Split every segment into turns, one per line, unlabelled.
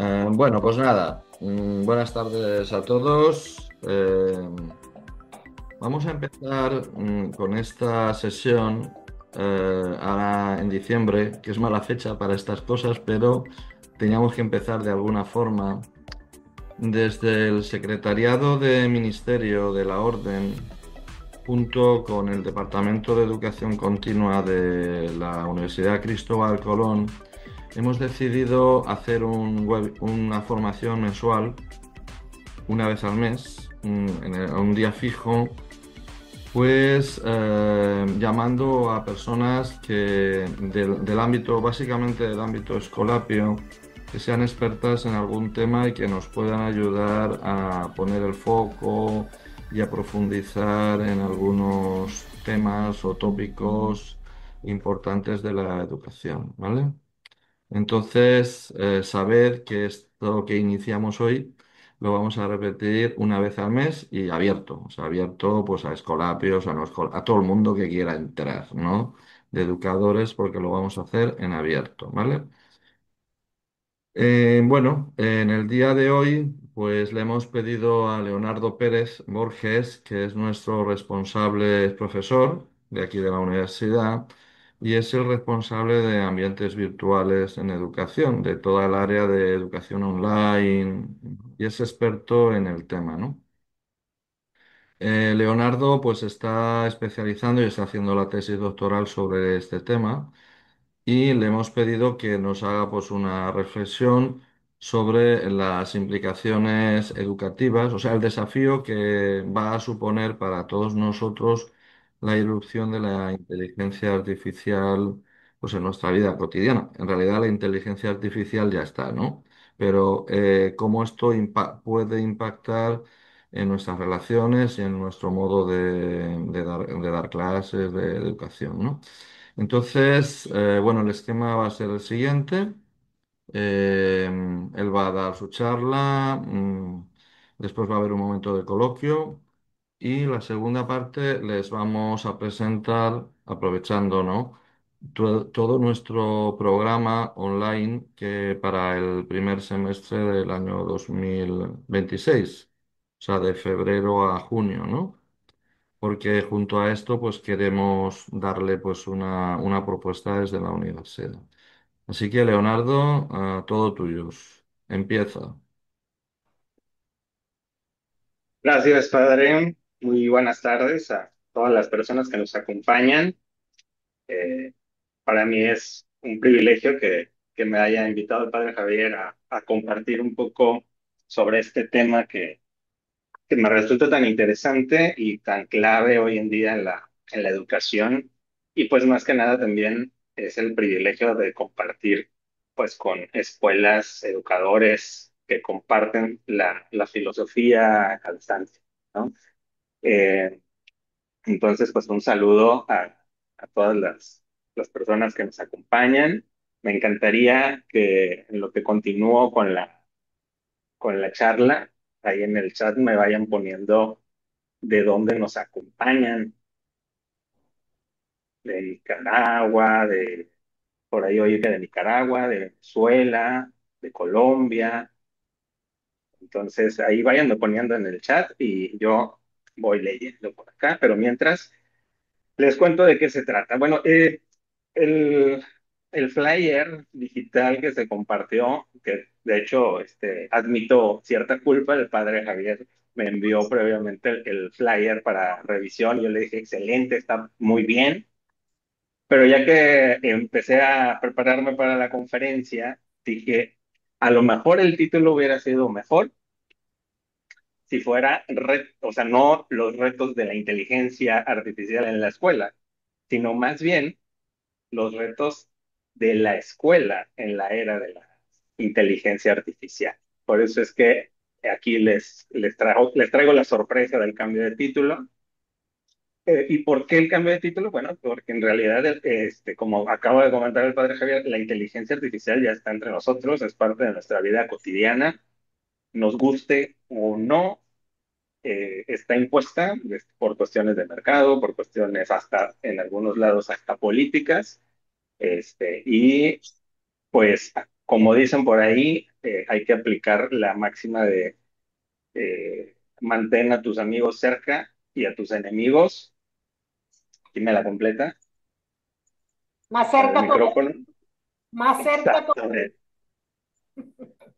Bueno, pues nada, buenas tardes a todos. Vamos a empezar con esta sesión ahora en diciembre, que es mala fecha para estas cosas, pero teníamos que empezar de alguna forma. Desde el Secretariado de Ministerio de la Orden, junto con el Departamento de Educación Continua de la Universidad Cristóbal Colón, hemos decidido hacer una formación mensual, una vez al mes, a un día fijo, pues llamando a personas del ámbito, básicamente del ámbito escolapio, que sean expertas en algún tema y que nos puedan ayudar a poner el foco y a profundizar en algunos temas o tópicos importantes de la educación, ¿vale? Entonces, sabed que esto que iniciamos hoy lo vamos a repetir una vez al mes y abierto, o sea, abierto pues a escolapios, a todo el mundo que quiera entrar, ¿no? De educadores, porque lo vamos a hacer en abierto, ¿vale? Bueno, en el día de hoy, pues le hemos pedido a Leonardo Pérez Borges, que es nuestro responsable profesor de aquí de la universidad, y es el responsable de ambientes virtuales en educación, de toda el área de educación online, y es experto en el tema, ¿no? Leonardo, pues está especializando y está haciendo la tesis doctoral sobre este tema y le hemos pedido que nos haga pues una reflexión sobre las implicaciones educativas, o sea, el desafío que va a suponer para todos nosotros la irrupción de la inteligencia artificial pues en nuestra vida cotidiana. En realidad la inteligencia artificial ya está, ¿no? Pero cómo esto puede impactar en nuestras relaciones y en nuestro modo de dar clases, de educación, ¿no? Entonces, bueno, el esquema va a ser el siguiente. Eh, Él va a dar su charla, después va a haber un momento de coloquio y la segunda parte les vamos a presentar, aprovechando, ¿no? Todo nuestro programa online que para el primer semestre del año 2026, o sea, de febrero a junio, ¿no? Porque junto a esto pues queremos darle pues una propuesta desde la universidad. Así que Leonardo, todo tuyos. Empieza.
Gracias, padre. Muy buenas tardes a todas las personas que nos acompañan. Eh, para mí es un privilegio que me haya invitado el padre Javier a compartir un poco sobre este tema que me resulta tan interesante y tan clave hoy en día en la educación. Y pues más que nada también es el privilegio de compartir pues con escuelas, educadores que comparten la filosofía a distancia, ¿no? Eh, entonces, pues un saludo a todas las personas que nos acompañan. Me encantaría que en lo que continúo con la charla, ahí en el chat me vayan poniendo de dónde nos acompañan, de Nicaragua, por ahí oí que de Nicaragua, de Venezuela, de Colombia. Entonces, ahí váyanme poniendo en el chat y yo voy leyendo por acá, pero mientras les cuento de qué se trata. Bueno, el, el flyer digital que se compartió, que de hecho admito cierta culpa, el padre Javier me envió previamente el flyer para revisión. Yo le dije, excelente, está muy bien. Pero ya que empecé a prepararme para la conferencia, dije, a lo mejor el título hubiera sido mejor si fuera, o sea, no los retos de la inteligencia artificial en la escuela, sino más bien los retos de la escuela en la era de la inteligencia artificial. Por eso es que aquí les traigo la sorpresa del cambio de título. ¿Y por qué el cambio de título? Bueno, porque en realidad, como acaba de comentar el padre Javier, la inteligencia artificial ya está entre nosotros, es parte de nuestra vida cotidiana, nos guste o no, está impuesta por cuestiones de mercado, por cuestiones hasta, en algunos lados, hasta políticas, y pues como dicen por ahí, hay que aplicar la máxima de mantén a tus amigos cerca y a tus enemigos. ¿Quién me la completa?
Más
La del
cerca
micrófono.
todavía, más cerca todavía.
Exactamente.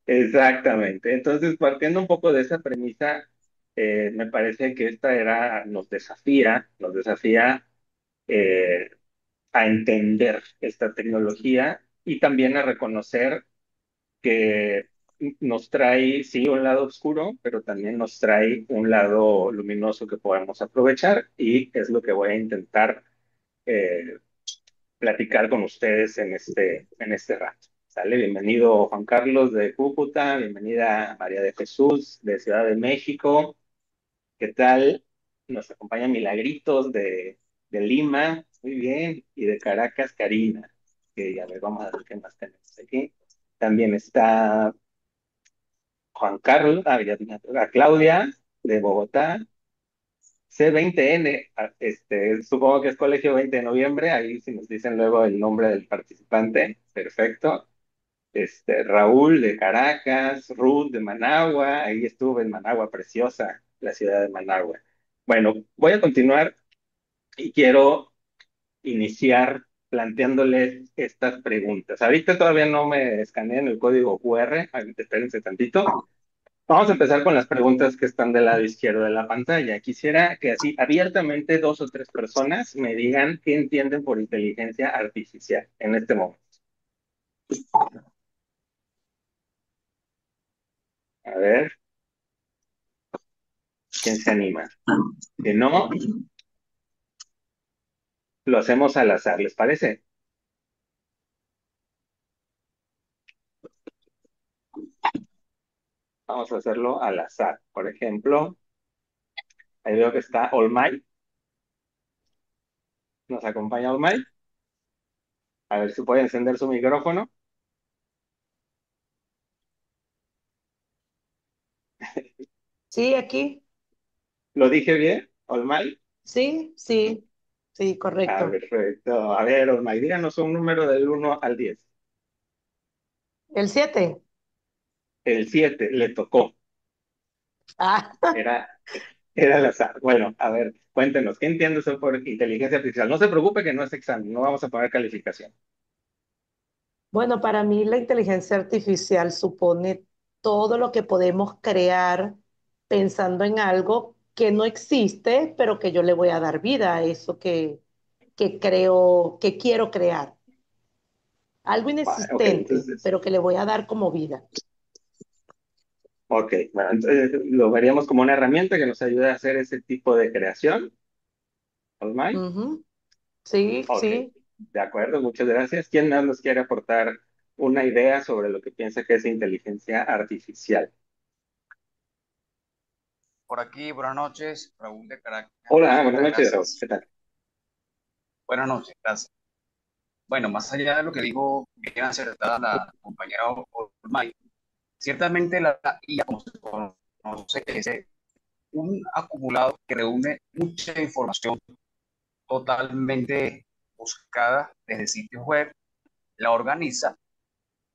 Exactamente. Entonces, partiendo un poco de esa premisa, me parece que esta era, nos desafía eh, a entender esta tecnología y también a reconocer que nos trae, sí, un lado oscuro, pero también nos trae un lado luminoso que podemos aprovechar y es lo que voy a intentar eh, platicar con ustedes en este rato. ¿Sale? Bienvenido Juan Carlos de Cúcuta, bienvenida María de Jesús de Ciudad de México. ¿Qué tal? Nos acompaña Milagritos de Lima, muy bien, y de Caracas, Karina. Que a ver, vamos a ver qué más tenemos aquí. También está Juan Carlos, a Claudia de Bogotá, C20N, supongo que es Colegio 20 de Noviembre, ahí si nos dicen luego el nombre del participante, perfecto. Raúl de Caracas, Ruth de Managua, ahí estuve en Managua, preciosa la ciudad de Managua. Bueno, voy a continuar y quiero iniciar planteándoles estas preguntas. Ahorita todavía no me escanean el código QR, espérense tantito. Vamos a empezar con las preguntas que están del lado izquierdo de la pantalla. Quisiera que así abiertamente dos o tres personas me digan qué entienden por inteligencia artificial en este momento. A ver, ¿quién se anima? Si no, lo hacemos al azar, ¿les parece? Vamos a hacerlo al azar. Por ejemplo, ahí veo que está Olmay. ¿Nos acompaña Olmay? A ver si puede encender su micrófono.
Sí, aquí.
¿Lo dije bien, Olmay?
Sí, sí, sí,
Ah,
correcto.
perfecto. A ver, Olmay, díganos un número del 1 al 10.
¿El 7?
El 7 le tocó.
Ah,
Era, era al azar. Bueno, a ver, cuéntenos, ¿qué entiende usted por inteligencia artificial? No se preocupe que no es examen, no vamos a poner calificación.
bueno, para mí la inteligencia artificial supone todo lo que podemos crear pensando en algo que no existe, pero que yo le voy a dar vida a eso que creo, que quiero crear. Algo
Vale, ok,
inexistente,
entonces,
pero que le voy a dar como vida.
ok, bueno, entonces lo veríamos como una herramienta que nos ayuda a hacer ese tipo de creación. ¿Olmay?
Ujú. Sí,
Ok,
sí.
de acuerdo, muchas gracias. ¿Quién más nos quiere aportar una idea sobre lo que piensa que es inteligencia artificial?
Por aquí, buenas noches, Raúl de Caracas.
Hola, buenas
Muchas
noches, Raúl. ¿Qué
gracias.
tal?
Buenas noches, gracias. Bueno, más allá de lo que dijo bien acertada la compañera Olmay, ciertamente la IA, como se conoce, es un acumulado que reúne mucha información totalmente buscada desde sitios web, la organiza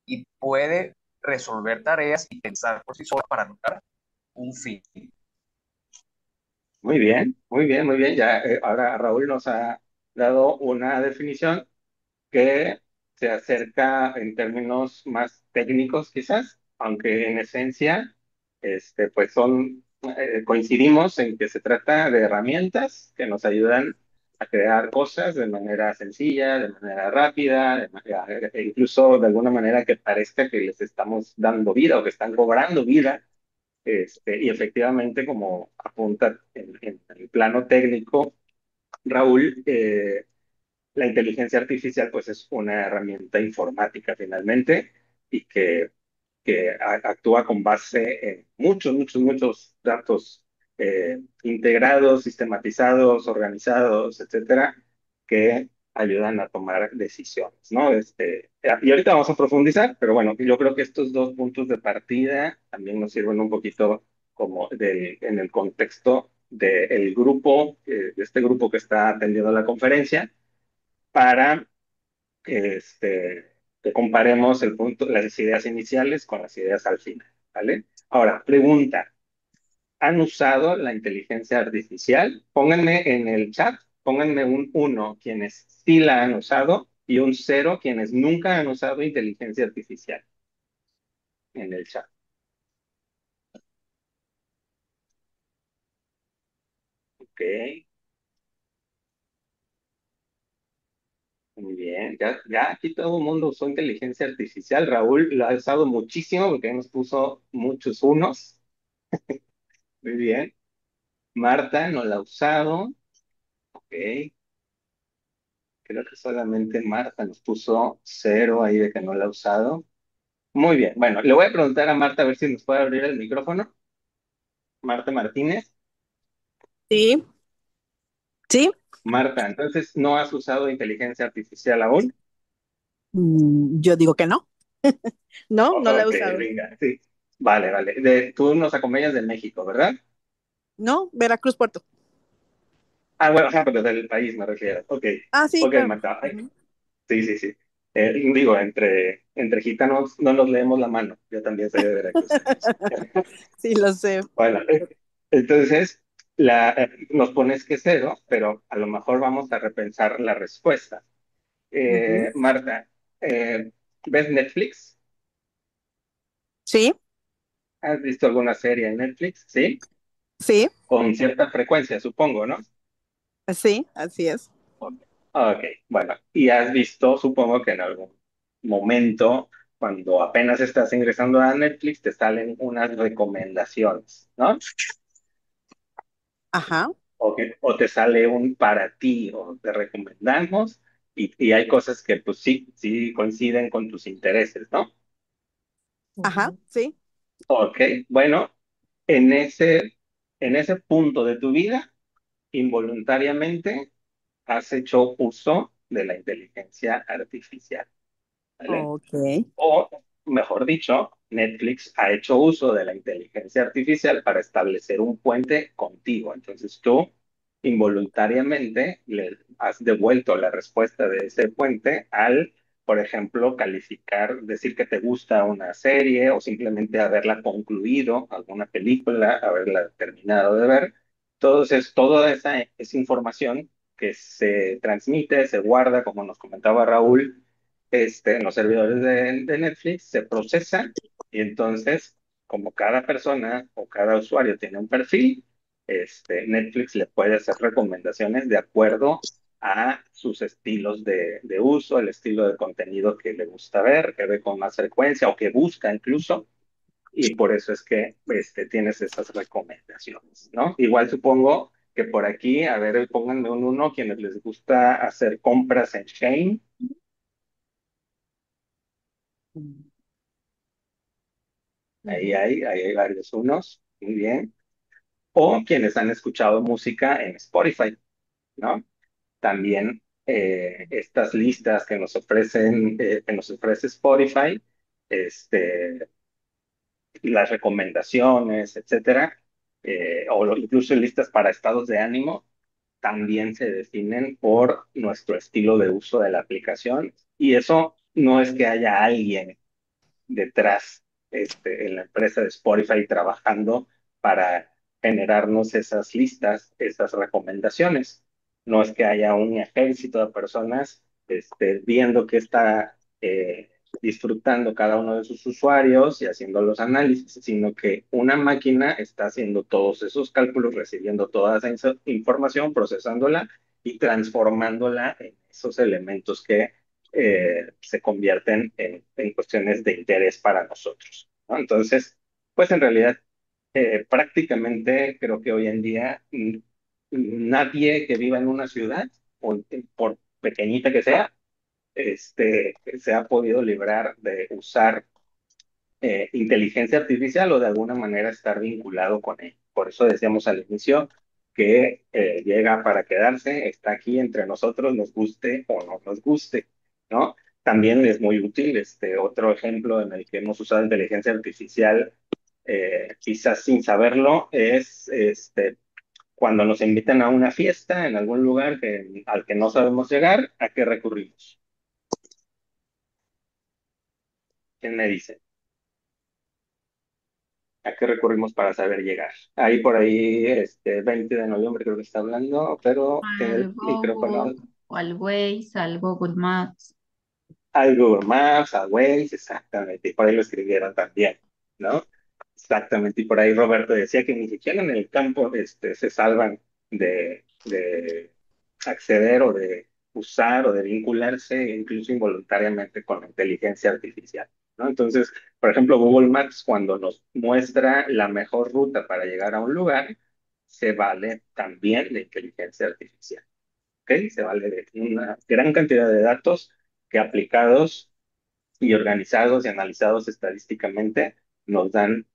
y puede resolver tareas y pensar por sí sola para lograr un fin.
Muy bien, muy bien, muy bien. Ya ahora Raúl nos ha dado una definición que se acerca en términos más técnicos quizás, aunque en esencia, pues coincidimos en que se trata de herramientas que nos ayudan a crear cosas de manera sencilla, de manera rápida, e incluso de alguna manera que parezca que les estamos dando vida o que están cobrando vida. Y efectivamente, como apunta en el plano técnico, Raúl, la inteligencia artificial pues es una herramienta informática finalmente y que actúa con base en muchos, muchos, muchos datos integrados, sistematizados, organizados, etcétera, que ayudan a tomar decisiones, ¿no? Y ahorita vamos a profundizar, pero bueno, yo creo que estos dos puntos de partida también nos sirven un poquito como en el contexto del grupo, de este grupo que está atendiendo la conferencia, para Que comparemos el punto, las ideas iniciales con las ideas al final, ¿vale? Ahora, pregunta, ¿han usado la inteligencia artificial? Pónganme en el chat, pónganme un uno quienes sí la han usado y un cero quienes nunca han usado inteligencia artificial en el chat. Ok, muy bien. Ya aquí todo el mundo usó inteligencia artificial. Raúl lo ha usado muchísimo porque nos puso muchos unos. Muy bien. Marta no la ha usado. Ok, creo que solamente Marta nos puso cero ahí de que no la ha usado. Muy bien. Bueno, le voy a preguntar a Marta a ver si nos puede abrir el micrófono. Marta Martínez.
Sí, sí.
Marta, entonces, ¿no has usado inteligencia artificial aún?
Yo digo que no. No, no la he
Ok,
usado.
venga, sí. Vale, vale. Tú nos acompañas de México, ¿verdad?
No, Veracruz, Puerto.
Ah, bueno, ajá, pero del país me refiero. Ok,
Ah, sí,
ok,
claro.
Marta. Ay,
Ujú.
sí, sí, sí. Digo, entre gitanos no nos leemos la mano. Yo también soy de Veracruz.
Sí, lo sé.
Bueno, entonces nos pones que cero, pero a lo mejor vamos a repensar la respuesta.
Ujú.
Marta, eh, ¿ves Netflix?
Sí,
¿Has visto alguna serie en Netflix? Sí,
sí,
con cierta frecuencia, supongo, ¿no?
sí, así es.
Ok, ok, bueno, y has visto, supongo que en algún momento, cuando apenas estás ingresando a Netflix, te salen unas recomendaciones, ¿no?
Ajá,
O te sale un para ti, o te recomendamos, y hay cosas que pues sí, sí coinciden con tus intereses, ¿no?
ajá,
Ujú,
sí.
Ok, bueno, en ese punto de tu vida, involuntariamente has hecho uso de la inteligencia artificial, ¿vale?
Ok.
O, mejor dicho, Netflix ha hecho uso de la inteligencia artificial para establecer un puente contigo. Entonces tú involuntariamente le has devuelto la respuesta de ese puente al, por ejemplo, calificar, decir que te gusta una serie o simplemente haberla concluido, alguna película, haberla terminado de ver. Entonces, toda esa información que se transmite, se guarda, como nos comentaba Raúl, en los servidores de Netflix, se procesa y entonces, como cada persona o cada usuario tiene un perfil, Netflix le puede hacer recomendaciones de acuerdo a sus estilos de uso, el estilo de contenido que le gusta ver, que ve con más frecuencia o que busca incluso, y por eso es que tienes esas recomendaciones, ¿no? Igual supongo que por aquí, a ver, pónganme un uno quienes les gusta hacer compras en Shane.
ujú,
Ahí hay varios unos, muy bien. O quienes han escuchado música en Spotify, ¿no? También estas listas que nos ofrece Spotify, este, las recomendaciones, etcétera, incluso listas para estados de ánimo, también se definen por nuestro estilo de uso de la aplicación. Y eso no es que haya alguien detrás en la empresa de Spotify trabajando para generarnos esas listas, esas recomendaciones. No es que haya un ejército de personas viendo qué está disfrutando cada uno de sus usuarios y haciendo los análisis, sino que una máquina está haciendo todos esos cálculos, recibiendo toda esa información, procesándola y transformándola en esos elementos que se convierten en cuestiones de interés para nosotros, ¿no? Entonces, pues en realidad, prácticamente creo que hoy en día nadie que viva en una ciudad, por pequeñita que sea, se ha podido librar de usar inteligencia artificial o de alguna manera estar vinculado con él. Por eso decíamos al inicio que llega para quedarse, está aquí entre nosotros, nos guste o no nos guste, ¿no? También es muy útil, otro ejemplo en el que hemos usado inteligencia artificial, quizás sin saberlo, es cuando nos invitan a una fiesta en algún lugar al que no sabemos llegar, ¿a qué recurrimos? ¿Quién me dice? ¿A qué recurrimos para saber llegar? Ahí por ahí, 20 de noviembre creo que está hablando, pero tiene el
Al
micrófono.
Google o al Waze, al Google Maps.
Al Google Maps, a Waze, exactamente, y por ahí lo escribieron también, ¿no? Exactamente, y por ahí Roberto decía que ni siquiera en el campo se salvan de acceder o de usar o de vincularse incluso involuntariamente con la inteligencia artificial, ¿no? Entonces, por ejemplo, Google Maps cuando nos muestra la mejor ruta para llegar a un lugar, se vale también de inteligencia artificial. ¿Ok? Se vale de una gran cantidad de datos que aplicados y organizados y analizados estadísticamente nos dan,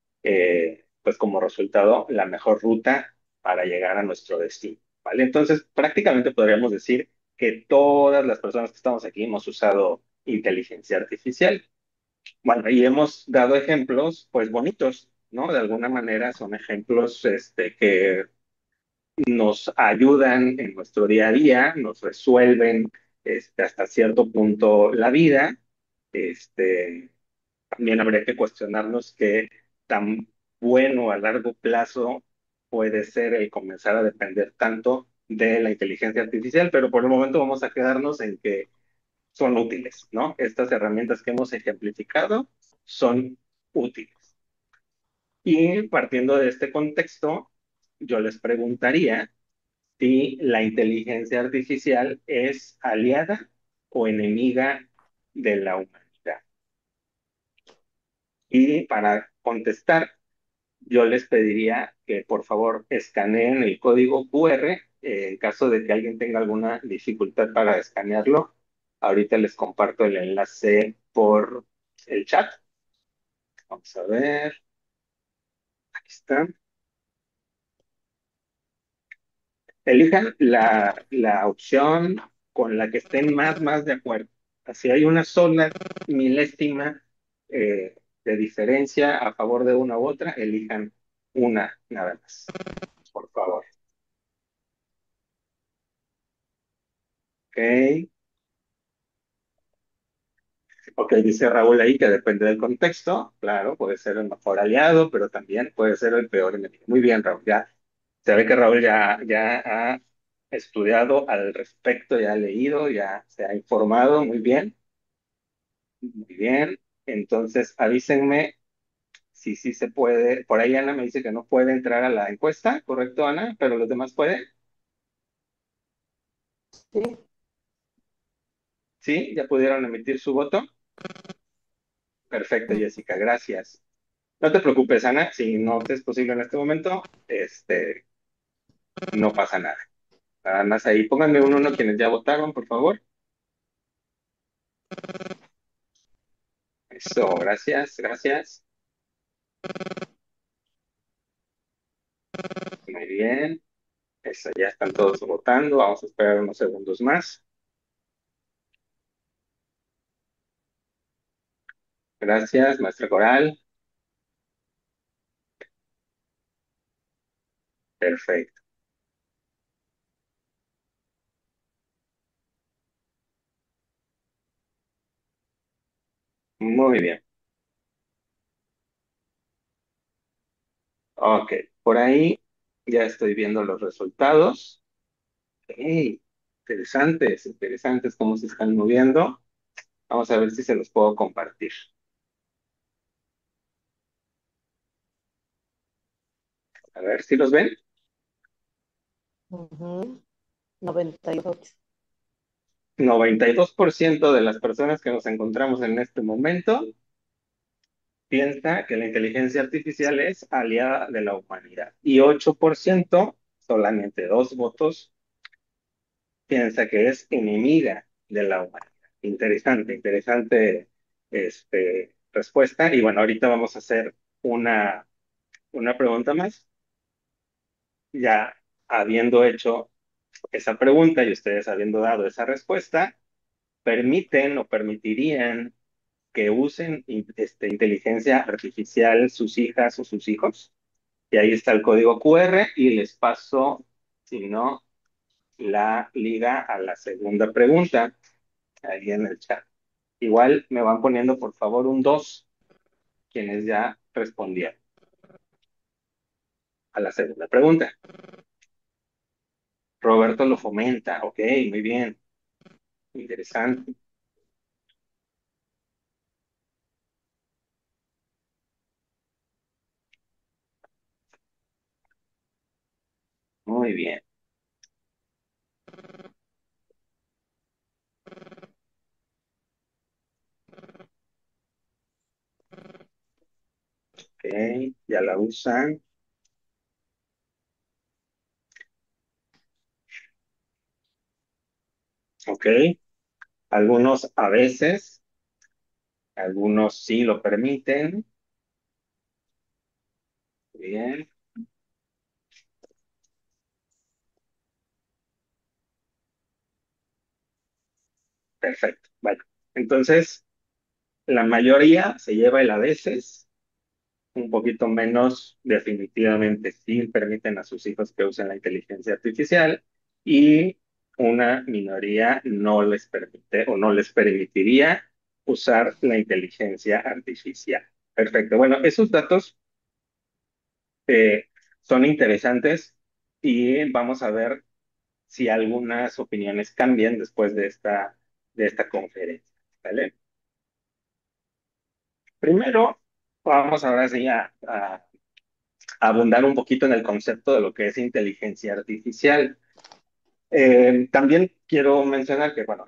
pues como resultado, la mejor ruta para llegar a nuestro destino, ¿vale? Entonces, prácticamente podríamos decir que todas las personas que estamos aquí hemos usado inteligencia artificial. Bueno, y hemos dado ejemplos, pues bonitos, ¿no? De alguna manera son ejemplos, que nos ayudan en nuestro día a día, nos resuelven hasta cierto punto la vida. Este, También habría que cuestionarnos qué tan bueno a largo plazo puede ser el comenzar a depender tanto de la inteligencia artificial, pero por el momento vamos a quedarnos en que son útiles, ¿no? Estas herramientas que hemos ejemplificado son útiles. Y partiendo de este contexto, yo les preguntaría si la inteligencia artificial es aliada o enemiga de la humanidad. Y para contestar, yo les pediría que por favor escaneen el código QR en caso de que alguien tenga alguna dificultad para escanearlo. Ahorita les comparto el enlace por el chat. Vamos a ver, aquí está. Elijan la opción con la que estén más de acuerdo. Si hay una sola milésima de diferencia a favor de una u otra, elijan una nada más, por favor. Ok, ok, dice Raúl ahí que depende del contexto. Claro, puede ser el mejor aliado, pero también puede ser el peor enemigo. Muy bien, Raúl. Ya se ve que Raúl ya ha estudiado al respecto, ya ha leído, ya se ha informado. Muy bien. Muy bien, entonces avísenme si sí se puede. Por ahí Ana me dice que no puede entrar a la encuesta, ¿correcto, Ana? Pero los demás pueden.
Sí.
Sí, ya pudieron emitir su voto. Perfecto, Jessica, gracias. No te preocupes, Ana, si no te es posible en este momento, no pasa nada. Nada más ahí, pónganme un uno quienes ya votaron, por favor. Eso, gracias, gracias. Muy bien. Eso, ya están todos votando. Vamos a esperar unos segundos más. Gracias, maestra Coral. Perfecto. Muy bien. Ok, por ahí ya estoy viendo los resultados. Hey, interesantes, interesantes cómo se están moviendo. Vamos a ver si se los puedo compartir. A ver si los ven.
Ujú. 98.
92% de las personas que nos encontramos en este momento piensa que la inteligencia artificial es aliada de la humanidad. Y 8%, solamente 2 votos, piensa que es enemiga de la humanidad. Interesante, interesante respuesta. Y bueno, ahorita vamos a hacer una pregunta más. Ya habiendo hecho esa pregunta y ustedes habiendo dado esa respuesta, ¿permiten o permitirían que usen inteligencia artificial sus hijas o sus hijos? Y ahí está el código QR y les paso, si no, la liga a la segunda pregunta ahí en el chat. Igual me van poniendo por favor un 2 quienes ya respondieron a la segunda pregunta. Roberto lo fomenta, ok, muy bien, interesante, muy bien, ok, ya la usan, ok, algunos a veces, algunos sí lo permiten, bien, perfecto, bueno, entonces la mayoría se lleva el a veces, un poquito menos definitivamente sí permiten a sus hijos que usen la inteligencia artificial y una minoría no les permite o no les permitiría usar la inteligencia artificial. Perfecto. Bueno, esos datos eh, son interesantes y vamos a ver si algunas opiniones cambian después de esta conferencia. ¿Vale? Primero, vamos ahora sí a abundar un poquito en el concepto de lo que es inteligencia artificial. También quiero mencionar que, bueno,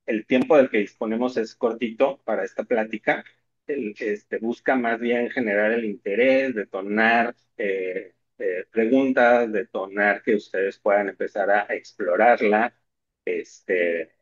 el tiempo del que disponemos es cortito para esta plática. Busca más bien generar el interés, detonar preguntas, detonar que ustedes puedan empezar a explorarla, este,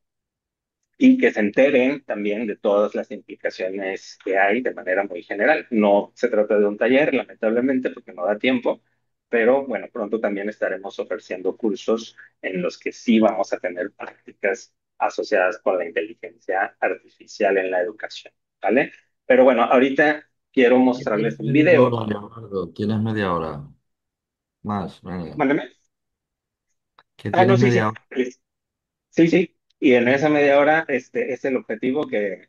y que se enteren también de todas las implicaciones que hay de manera muy general. No se trata de un taller, lamentablemente, porque no da tiempo, pero bueno, pronto también estaremos ofreciendo cursos en los que sí vamos a tener prácticas asociadas con la inteligencia artificial en la educación, ¿vale? Pero bueno, ahorita quiero
¿Qué tienes
mostrarles un
media
video.
hora, Leonardo? ¿Tienes media hora? Más, venga.
Mándeme.
¿Qué
Ah, no,
tienes
sí,
media
sí.
hora?
Sí, sí. Y en esa media hora, es el objetivo que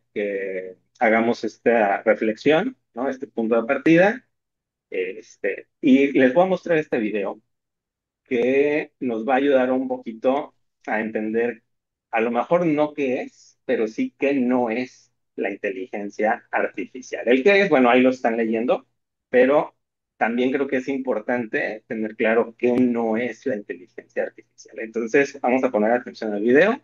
hagamos esta reflexión, ¿no? Este punto de partida. Y les voy a mostrar este video que nos va a ayudar un poquito a entender, a lo mejor no qué es, pero sí qué no es la inteligencia artificial. El qué es, bueno, ahí lo están leyendo, pero también creo que es importante tener claro qué no es la inteligencia artificial. Entonces, vamos a poner atención al video.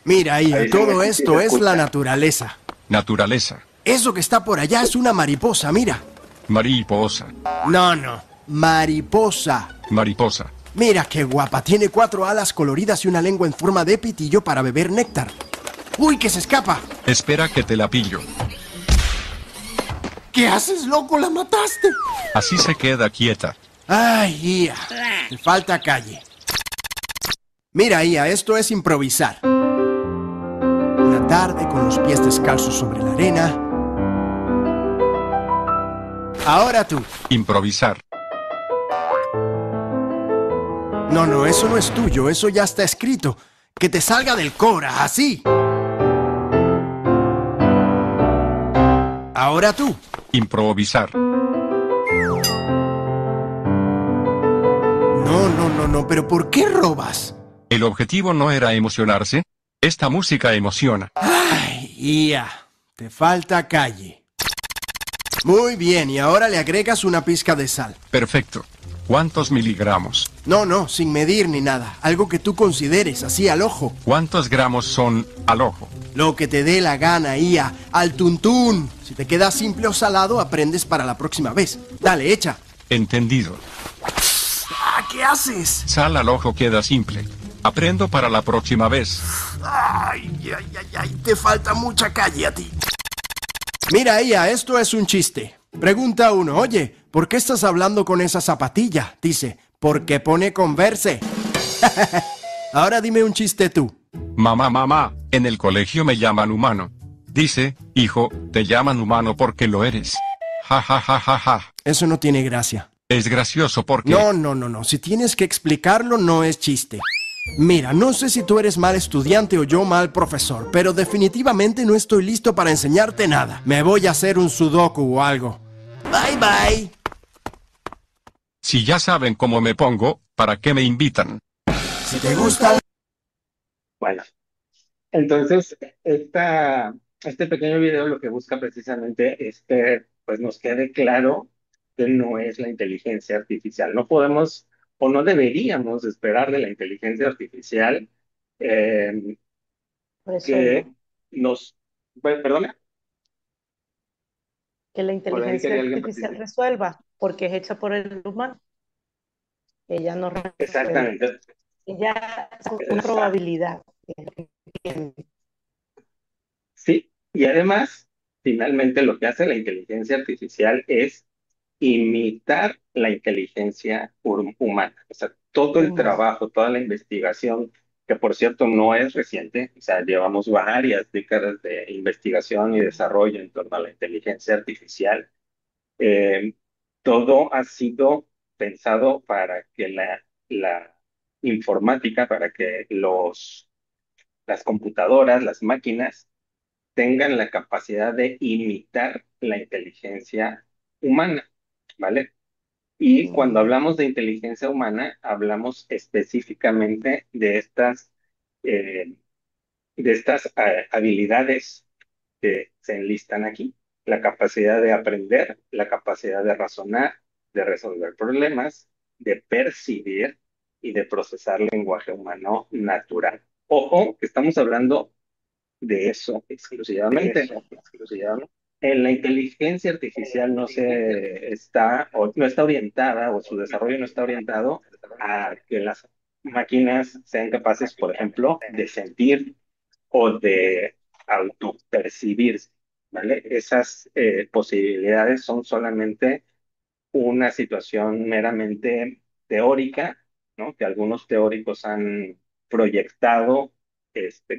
Mira, Ia,
Avísenme
todo
si se
esto es la
escucha.
naturaleza.
Naturaleza.
Eso que está por allá es una mariposa, mira.
Mariposa.
No, mariposa.
Mariposa.
Mira qué guapa, tiene 4 alas coloridas y una lengua en forma de pitillo para beber néctar. ¡Uy, que se escapa!
Espera que te la pillo.
¿Qué haces, loco? ¡La mataste!
Así se queda quieta.
Ay, Ia, te falta calle. Mira, Ia, esto es improvisar. Una tarde con los pies descalzos sobre la arena. Ahora tú.
Improvisar.
No, eso no es tuyo, eso ya está escrito. Que te salga del Cora, así. Ahora tú.
Improvisar.
No, pero ¿por qué robas?
El objetivo no era emocionarse. Esta música emociona.
Ay, Ia, te falta calle. Muy bien, y ahora le agregas una pizca de sal.
Perfecto. ¿Cuántos miligramos?
No, sin medir ni nada. Algo que tú consideres, así al ojo.
¿Cuántos gramos son al ojo?
Lo que te dé la gana, Ia. Al tuntún. Si te queda simple o salado, aprendes para la próxima vez. Dale, echa.
Entendido.
Ah, ¿qué haces?
Sal al ojo queda simple. Aprendo para la próxima vez.
Ay, te falta mucha calle a ti. Mira, Ia, esto es un chiste. Pregunta 1, oye, ¿por qué estás hablando con esa zapatilla? Dice, porque pone Converse. Ahora dime un chiste tú.
Mamá, en el colegio me llaman humano. Dice, hijo, te llaman humano porque lo eres. Ja, ja, ja, ja, ja.
Eso no tiene gracia.
Es gracioso porque...
No. Si tienes que explicarlo, no es chiste. Mira, no sé si tú eres mal estudiante o yo mal profesor, pero definitivamente no estoy listo para enseñarte nada. Me voy a hacer un sudoku o algo. Bye bye.
Si ya saben cómo me pongo, ¿para qué me invitan?
Si te gusta...
Bueno, entonces, este pequeño video lo que busca precisamente es que pues, nos quede claro que no es la inteligencia artificial. No podemos o no deberíamos esperar de la inteligencia artificial eh,
Resuelva.
que nos... Perdona,
Que la
por ahí
inteligencia
quería alguien
artificial
participar.
resuelva, porque es hecha por el humano. Ella no resuelve.
Exactamente.
Ella es una
Exacto.
probabilidad.
Sí, y además, finalmente lo que hace la inteligencia artificial es imitar la inteligencia humana. O sea, todo el
Humana.
trabajo, toda la investigación, que por cierto no es reciente, o sea, llevamos varias décadas de investigación y desarrollo en torno a la inteligencia artificial, eh, todo ha sido pensado para que la informática, para que las computadoras, las máquinas, tengan la capacidad de imitar la inteligencia humana, ¿vale? Y cuando
Mm,
hablamos de inteligencia humana, hablamos específicamente eh, de estas habilidades que se enlistan aquí. La capacidad de aprender, la capacidad de razonar, de resolver problemas, de percibir y de procesar lenguaje humano natural. Ojo, que estamos hablando de eso exclusivamente. La inteligencia artificial no está orientada o su desarrollo no está orientado a que las máquinas sean capaces, por ejemplo, de sentir o de autopercibirse, ¿vale? Esas posibilidades son solamente una situación meramente teórica, ¿no? Que algunos teóricos han proyectado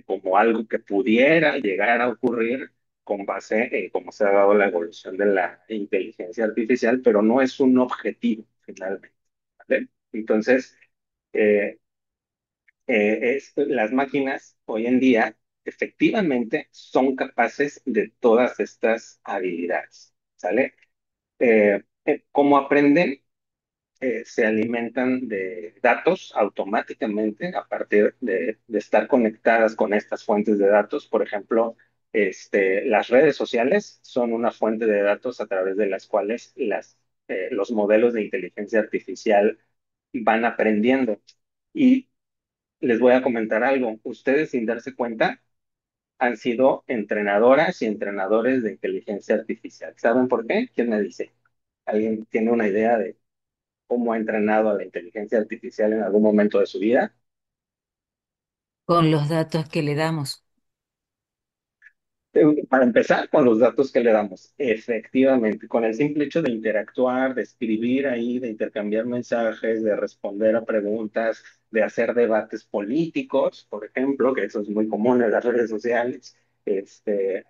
como algo que pudiera llegar a ocurrir con base en cómo se ha dado la evolución de la inteligencia artificial, pero no es un objetivo finalmente, ¿vale? Entonces, eh, las máquinas hoy en día efectivamente son capaces de todas estas habilidades, ¿sale? ¿Cómo aprenden? Se alimentan de datos automáticamente a partir de estar conectadas con estas fuentes de datos. Por ejemplo, las redes sociales son una fuente de datos a través de las cuales los modelos de inteligencia artificial van aprendiendo. Y les voy a comentar algo. Ustedes, sin darse cuenta, han sido entrenadoras y entrenadores de inteligencia artificial. ¿Saben por qué? ¿Quién me dice? ¿Alguien tiene una idea de cómo ha entrenado a la inteligencia artificial en algún momento de su vida?
con los datos que le damos.
Para empezar, con los datos que le damos, efectivamente, con el simple hecho de interactuar, de escribir ahí, de intercambiar mensajes, de responder a preguntas, de hacer debates políticos, por ejemplo, que eso es muy común en las redes sociales,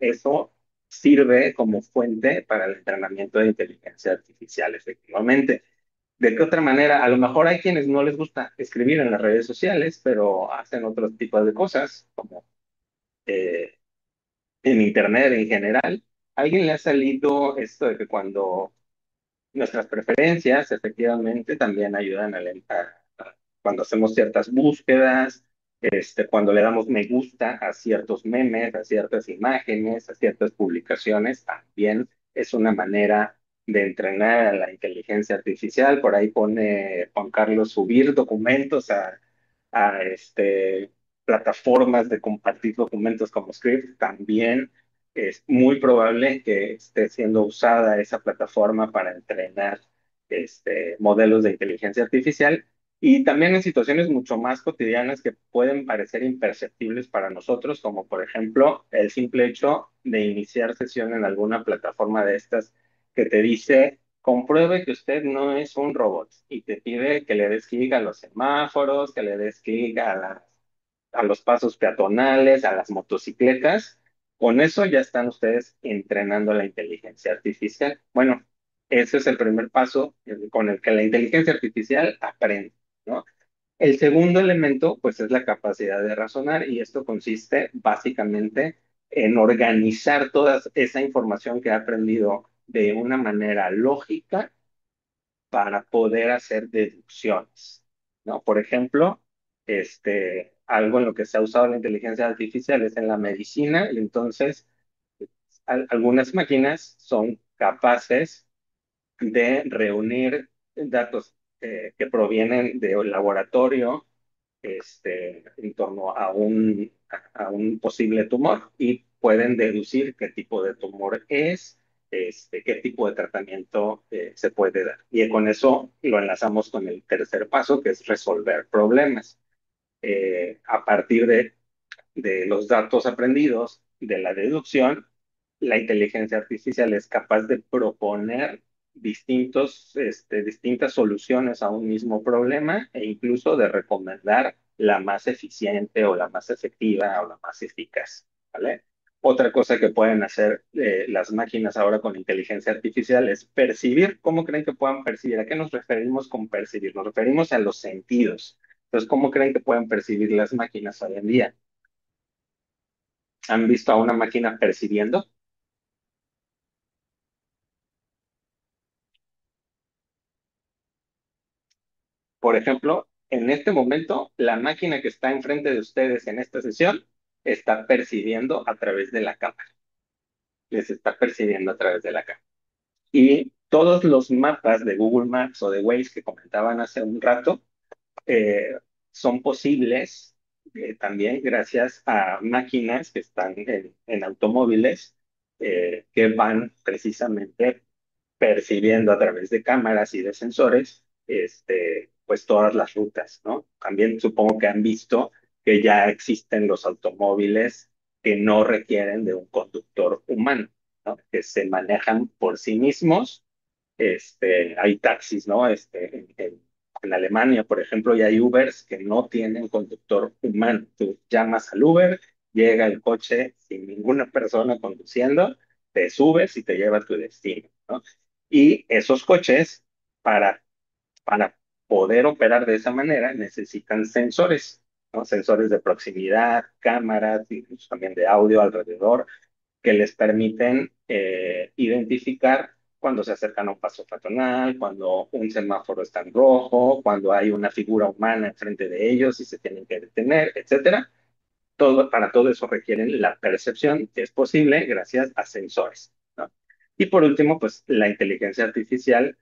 eso sirve como fuente para el entrenamiento de inteligencia artificial, efectivamente. ¿De qué otra manera? A lo mejor hay quienes no les gusta escribir en las redes sociales, pero hacen otros tipos de cosas, como eh, en Internet en general. ¿A alguien le ha salido esto de que cuando nuestras preferencias efectivamente también ayudan cuando hacemos ciertas búsquedas, cuando le damos me gusta a ciertos memes, a ciertas imágenes, a ciertas publicaciones, también es una manera de entrenar a la inteligencia artificial? Por ahí pone Juan Carlos subir documentos a plataformas de compartir documentos como Script. También es muy probable que esté siendo usada esa plataforma para entrenar modelos de inteligencia artificial, y también en situaciones mucho más cotidianas que pueden parecer imperceptibles para nosotros, como por ejemplo el simple hecho de iniciar sesión en alguna plataforma de estas que te dice: compruebe que usted no es un robot, y te pide que le des clic a los semáforos, que le des clic a los pasos peatonales, a las motocicletas. Con eso ya están ustedes entrenando la inteligencia artificial. Bueno, ese es el primer paso con el que la inteligencia artificial aprende, ¿no? El segundo elemento, pues, es la capacidad de razonar y esto consiste básicamente en organizar toda esa información que ha aprendido de una manera lógica para poder hacer deducciones, ¿no? Por ejemplo, algo en lo que se ha usado la inteligencia artificial es en la medicina y entonces algunas máquinas son capaces de reunir datos que provienen de un laboratorio en torno a un posible tumor y pueden deducir qué tipo de tumor es, qué tipo de tratamiento se puede dar. Y con eso lo enlazamos con el tercer paso, que es resolver problemas. A partir de los datos aprendidos, de la deducción, la inteligencia artificial es capaz de proponer distintas soluciones a un mismo problema e incluso de recomendar la más eficiente o la más efectiva o la más eficaz, ¿vale? Otra cosa que pueden hacer las máquinas ahora con inteligencia artificial es percibir. ¿Cómo creen que puedan percibir? ¿A qué nos referimos con percibir? Nos referimos a los sentidos. Entonces, ¿cómo creen que pueden percibir las máquinas hoy en día? ¿Han visto a una máquina percibiendo? Por ejemplo, en este momento, la máquina que está enfrente de ustedes en esta sesión está percibiendo a través de la cámara. Les está percibiendo a través de la cámara. Y todos los mapas de Google Maps o de Waze que comentaban hace un rato eh, son posibles también gracias a máquinas que están en automóviles que van precisamente percibiendo a través de cámaras y de sensores, pues todas las rutas, ¿no? También supongo que han visto que ya existen los automóviles que no requieren de un conductor humano, ¿no? Que se manejan por sí mismos. Hay taxis, ¿no? En Alemania, por ejemplo, ya hay Ubers que no tienen conductor humano. Tú llamas al Uber, llega el coche sin ninguna persona conduciendo, te subes y te lleva a tu destino, ¿no? Y esos coches, para, para poder operar de esa manera, necesitan sensores, ¿no? Sensores de proximidad, cámaras, incluso también de audio alrededor, que les permiten identificar cuando se acercan a un paso peatonal, cuando un semáforo está en rojo, cuando hay una figura humana enfrente de ellos y se tienen que detener, etcétera. Para todo eso requieren la percepción, que es posible gracias a sensores, ¿no? Y por último, pues la inteligencia artificial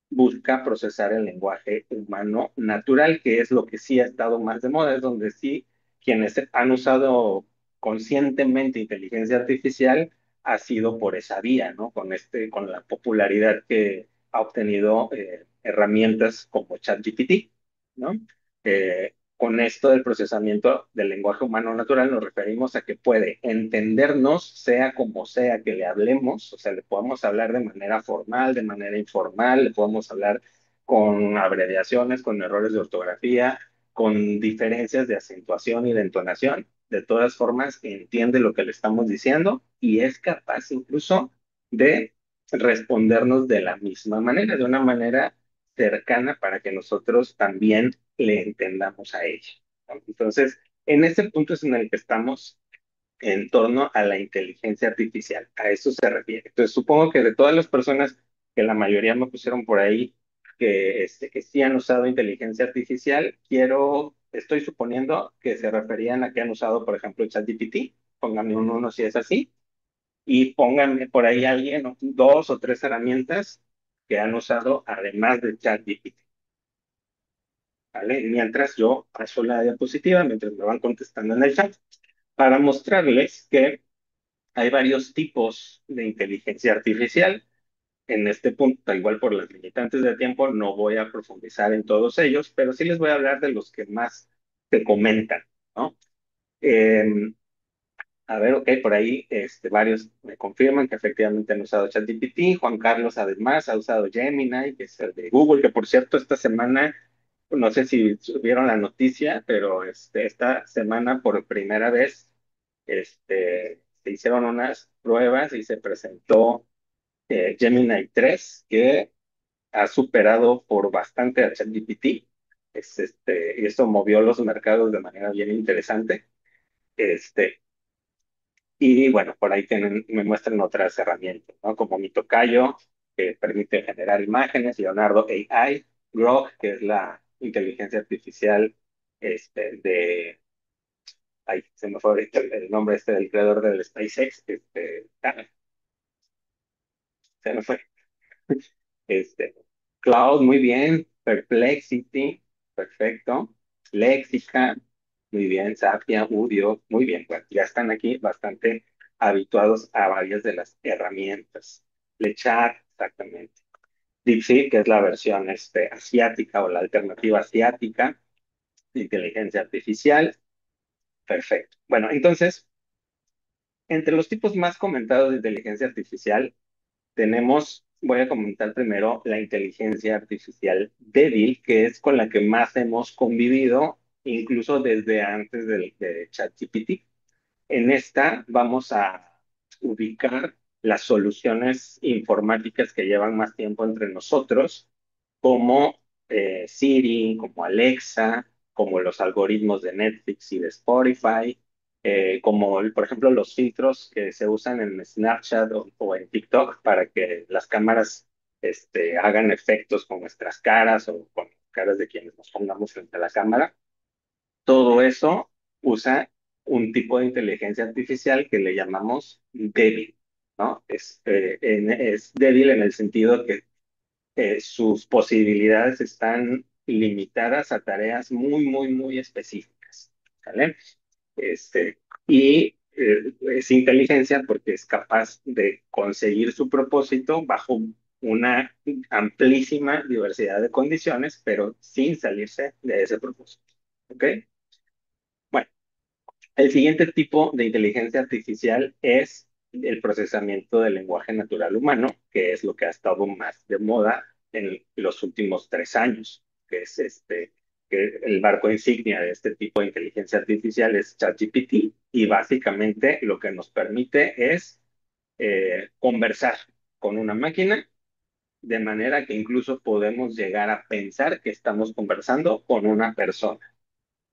busca procesar el lenguaje humano natural, que es lo que sí ha estado más de moda, es donde sí quienes han usado conscientemente inteligencia artificial ha sido por esa vía, ¿no? Con la popularidad que ha obtenido herramientas como ChatGPT, ¿no? Con esto del procesamiento del lenguaje humano natural nos referimos a que puede entendernos sea como sea que le hablemos, o sea, le podemos hablar de manera formal, de manera informal, le podemos hablar con abreviaciones, con errores de ortografía, con diferencias de acentuación y de entonación. De todas formas, entiende lo que le estamos diciendo y es capaz incluso de respondernos de la misma manera, de una manera cercana para que nosotros también le entendamos a ella, ¿no? Entonces, en ese punto es en el que estamos en torno a la inteligencia artificial. A eso se refiere. Entonces, supongo que de todas las personas, que la mayoría me pusieron por ahí, que sí han usado inteligencia artificial, estoy suponiendo que se referían a que han usado, por ejemplo, ChatGPT. Pónganme un uno si es así. Y pónganme por ahí alguien, ¿no? Dos o tres herramientas que han usado además de ChatGPT. ¿Vale? Mientras yo paso la diapositiva, mientras me van contestando en el chat, para mostrarles que hay varios tipos de inteligencia artificial. En este punto, igual por las limitantes de tiempo, no voy a profundizar en todos ellos, pero sí les voy a hablar de los que más se comentan, ¿no? Eh, a ver, ok, por ahí varios me confirman que efectivamente han usado ChatGPT. Juan Carlos, además, ha usado Gemini, que es el de Google, que por cierto, esta semana no sé si vieron la noticia, pero esta semana por primera vez se hicieron unas pruebas y se presentó Gemini 3, que ha superado por bastante a ChatGPT Y esto movió los mercados de manera bien interesante. Este, y bueno, por ahí me muestran otras herramientas, ¿no? Como mi tocayo, que permite generar imágenes, Leonardo AI, Grok, que es la inteligencia artificial ay, se me fue ahorita el nombre del creador del SpaceX, se me fue. Este, Cloud, muy bien. Perplexity, perfecto. Lexica, muy bien. Sapia, Udio, muy bien. Bueno, ya están aquí bastante habituados a varias de las herramientas. Lechar, exactamente. DeepSeek, que es la versión asiática o la alternativa asiática de inteligencia artificial. Perfecto. Bueno, entonces, entre los tipos más comentados de inteligencia artificial, voy a comentar primero la inteligencia artificial débil, que es con la que más hemos convivido, incluso desde antes de ChatGPT. En esta vamos a ubicar las soluciones informáticas que llevan más tiempo entre nosotros, como Siri, como Alexa, como los algoritmos de Netflix y de Spotify, como por ejemplo los filtros que se usan en Snapchat o en TikTok para que las cámaras hagan efectos con nuestras caras o con caras de quienes nos pongamos frente a la cámara. Todo eso usa un tipo de inteligencia artificial que le llamamos débil, ¿no? Es débil en el sentido que sus posibilidades están limitadas a tareas muy, muy, muy específicas, ¿vale? Es inteligencia porque es capaz de conseguir su propósito bajo una amplísima diversidad de condiciones, pero sin salirse de ese propósito, ¿ok? Bueno, el siguiente tipo de inteligencia artificial es el procesamiento del lenguaje natural humano, que es lo que ha estado más de moda en los últimos 3 años, que es que el barco insignia de este tipo de inteligencia artificial es ChatGPT, y básicamente lo que nos permite es conversar con una máquina de manera que incluso podemos llegar a pensar que estamos conversando con una persona.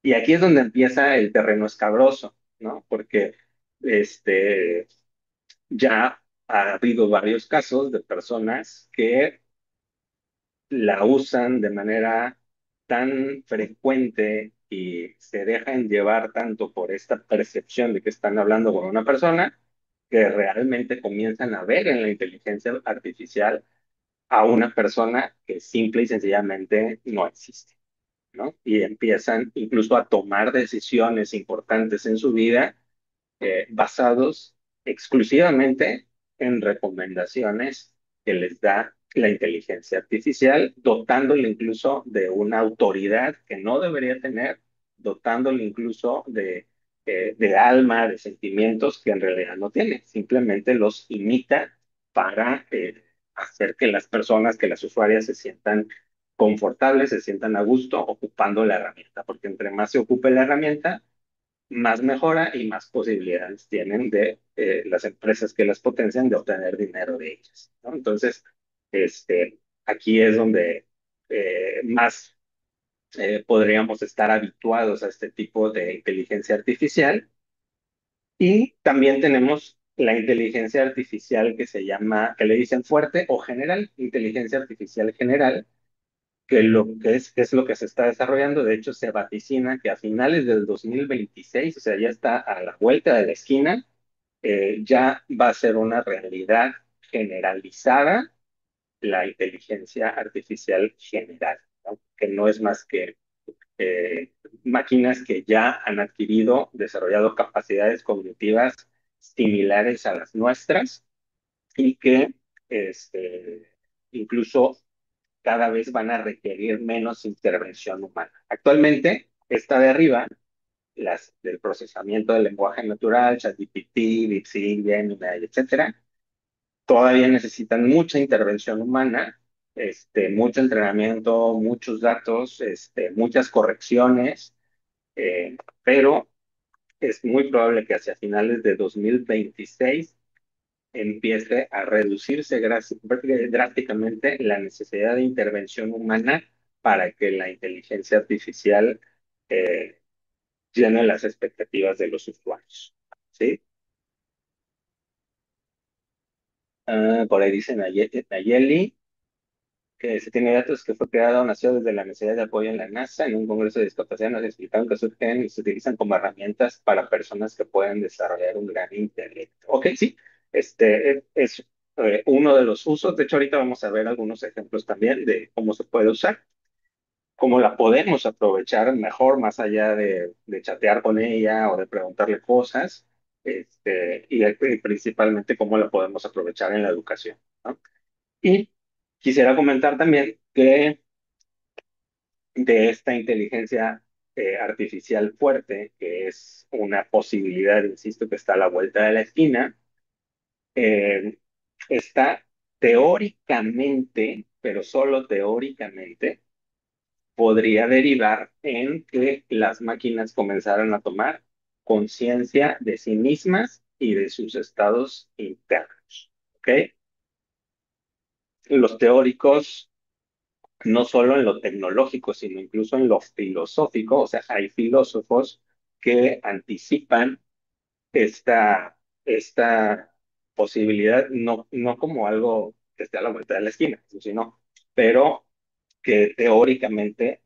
Y aquí es donde empieza el terreno escabroso, ¿no? Porque este, ya ha habido varios casos de personas que la usan de manera tan frecuente y se dejan llevar tanto por esta percepción de que están hablando con una persona, que realmente comienzan a ver en la inteligencia artificial a una persona que simple y sencillamente no existe, ¿no? Y empiezan incluso a tomar decisiones importantes en su vida basados exclusivamente en recomendaciones que les da la inteligencia artificial, dotándole incluso de una autoridad que no debería tener, dotándole incluso de alma, de sentimientos que en realidad no tiene, simplemente los imita para hacer que las personas, que las usuarias se sientan confortables, se sientan a gusto ocupando la herramienta, porque entre más se ocupe la herramienta, más mejora y más posibilidades tienen de las empresas que las potencian de obtener dinero de ellas, ¿no? Entonces, aquí es donde más podríamos estar habituados a este tipo de inteligencia artificial. Y también tenemos la inteligencia artificial que le dicen fuerte o general, inteligencia artificial general, que es lo que se está desarrollando. De hecho, se vaticina que a finales del 2026, o sea, ya está a la vuelta de la esquina, ya va a ser una realidad generalizada la inteligencia artificial general, ¿no? Que no es más que eh, máquinas que ya han adquirido, desarrollado capacidades cognitivas similares a las nuestras y que incluso cada vez van a requerir menos intervención humana. Actualmente, esta de arriba, las del procesamiento del lenguaje natural, ChatGPT, DeepSeek, Gemini, etcétera, todavía necesitan mucha intervención humana, mucho entrenamiento, muchos datos, muchas correcciones, pero es muy probable que hacia finales de 2026 empiece a reducirse drásticamente la necesidad de intervención humana para que la inteligencia artificial eh, llene las expectativas de los usuarios. ¿Sí? Por ahí dice Nayeli, que se tiene datos que fue creado, nació desde la necesidad de apoyo en la NASA, en un congreso de discapacidad nos explicaron que surgen y se utilizan como herramientas para personas que pueden desarrollar un gran intelecto. Ok, sí, es uno de los usos. De hecho, ahorita vamos a ver algunos ejemplos también de cómo se puede usar, cómo la podemos aprovechar mejor, más allá de chatear con ella o de preguntarle cosas, y principalmente cómo la podemos aprovechar en la educación, ¿no? Y quisiera comentar también que de esta inteligencia artificial fuerte, que es una posibilidad, insisto, que está a la vuelta de la esquina, eh, está teóricamente, pero solo teóricamente, podría derivar en que las máquinas comenzaran a tomar conciencia de sí mismas y de sus estados internos. ¿Ok? Los teóricos, no solo en lo tecnológico, sino incluso en lo filosófico, o sea, hay filósofos que anticipan esta posibilidad, no como algo que esté a la vuelta de la esquina, sino, pero que teóricamente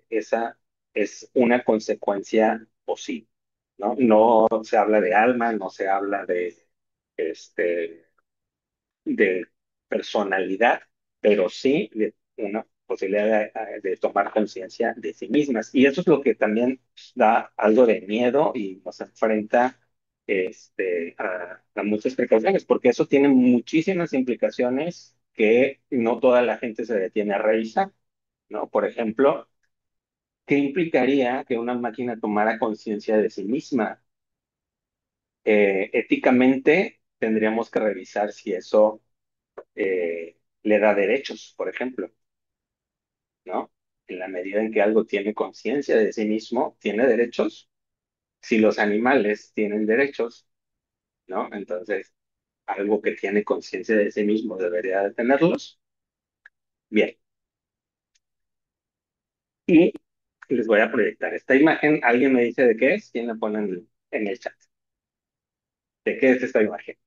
esa es una consecuencia posible, ¿no? No se habla de alma, no se habla este, de personalidad, pero sí de una posibilidad de tomar conciencia de sí mismas. Y eso es lo que también da algo de miedo y nos enfrenta a muchas precauciones, porque eso tiene muchísimas implicaciones que no toda la gente se detiene a revisar, ¿no? Por ejemplo, ¿qué implicaría que una máquina tomara conciencia de sí misma? Éticamente, tendríamos que revisar si eso le da derechos, por ejemplo, ¿no? En la medida en que algo tiene conciencia de sí mismo, tiene derechos. Si los animales tienen derechos, ¿no? Entonces, algo que tiene conciencia de sí mismo debería de tenerlos. Bien, y les voy a proyectar esta imagen. ¿Alguien me dice de qué es? ¿Quién la pone en el chat? ¿De qué es esta imagen?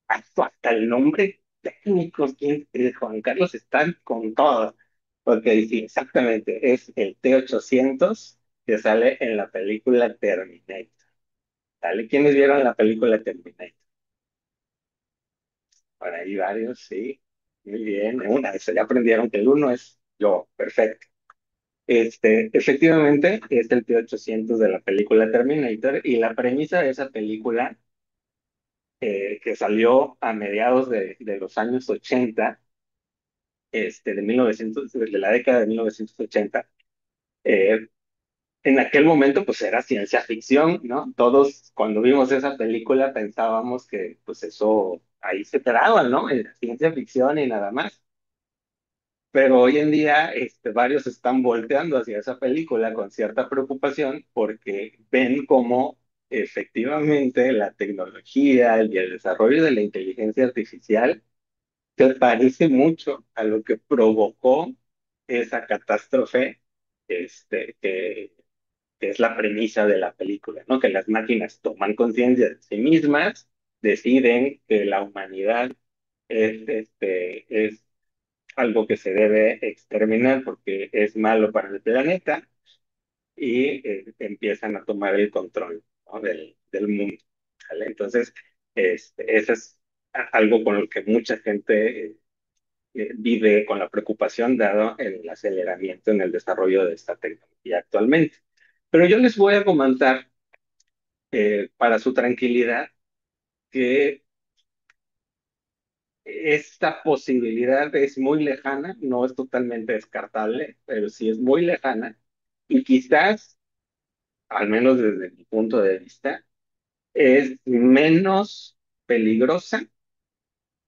Hasta el nombre técnico, Juan Carlos está con todo. Porque sí, exactamente, es el T-800 que sale en la película Terminator. ¿Sale? ¿Quiénes vieron la película Terminator? Por ahí varios, sí. Muy bien. Una, eso ya aprendieron que el uno es yo. Perfecto. Efectivamente, es el T-800 de la película Terminator y la premisa de esa película, que salió a mediados de los años 80, de 1900, de la década de 1980. En aquel momento, pues era ciencia ficción, ¿no? Todos cuando vimos esa película pensábamos que, pues eso ahí se quedaba, ¿no? En la ciencia ficción y nada más. Pero hoy en día, varios están volteando hacia esa película con cierta preocupación porque ven cómo efectivamente la tecnología y el desarrollo de la inteligencia artificial se parece mucho a lo que provocó esa catástrofe, que es la premisa de la película, ¿no? Que las máquinas toman conciencia de sí mismas, deciden que la humanidad es algo que se debe exterminar porque es malo para el planeta y empiezan a tomar el control, ¿no? del mundo, ¿vale? Entonces, eso es algo con lo que mucha gente vive con la preocupación dado el aceleramiento en el desarrollo de esta tecnología actualmente. Pero yo les voy a comentar, para su tranquilidad, que esta posibilidad es muy lejana, no es totalmente descartable, pero sí es muy lejana y quizás, al menos desde mi punto de vista, es menos peligrosa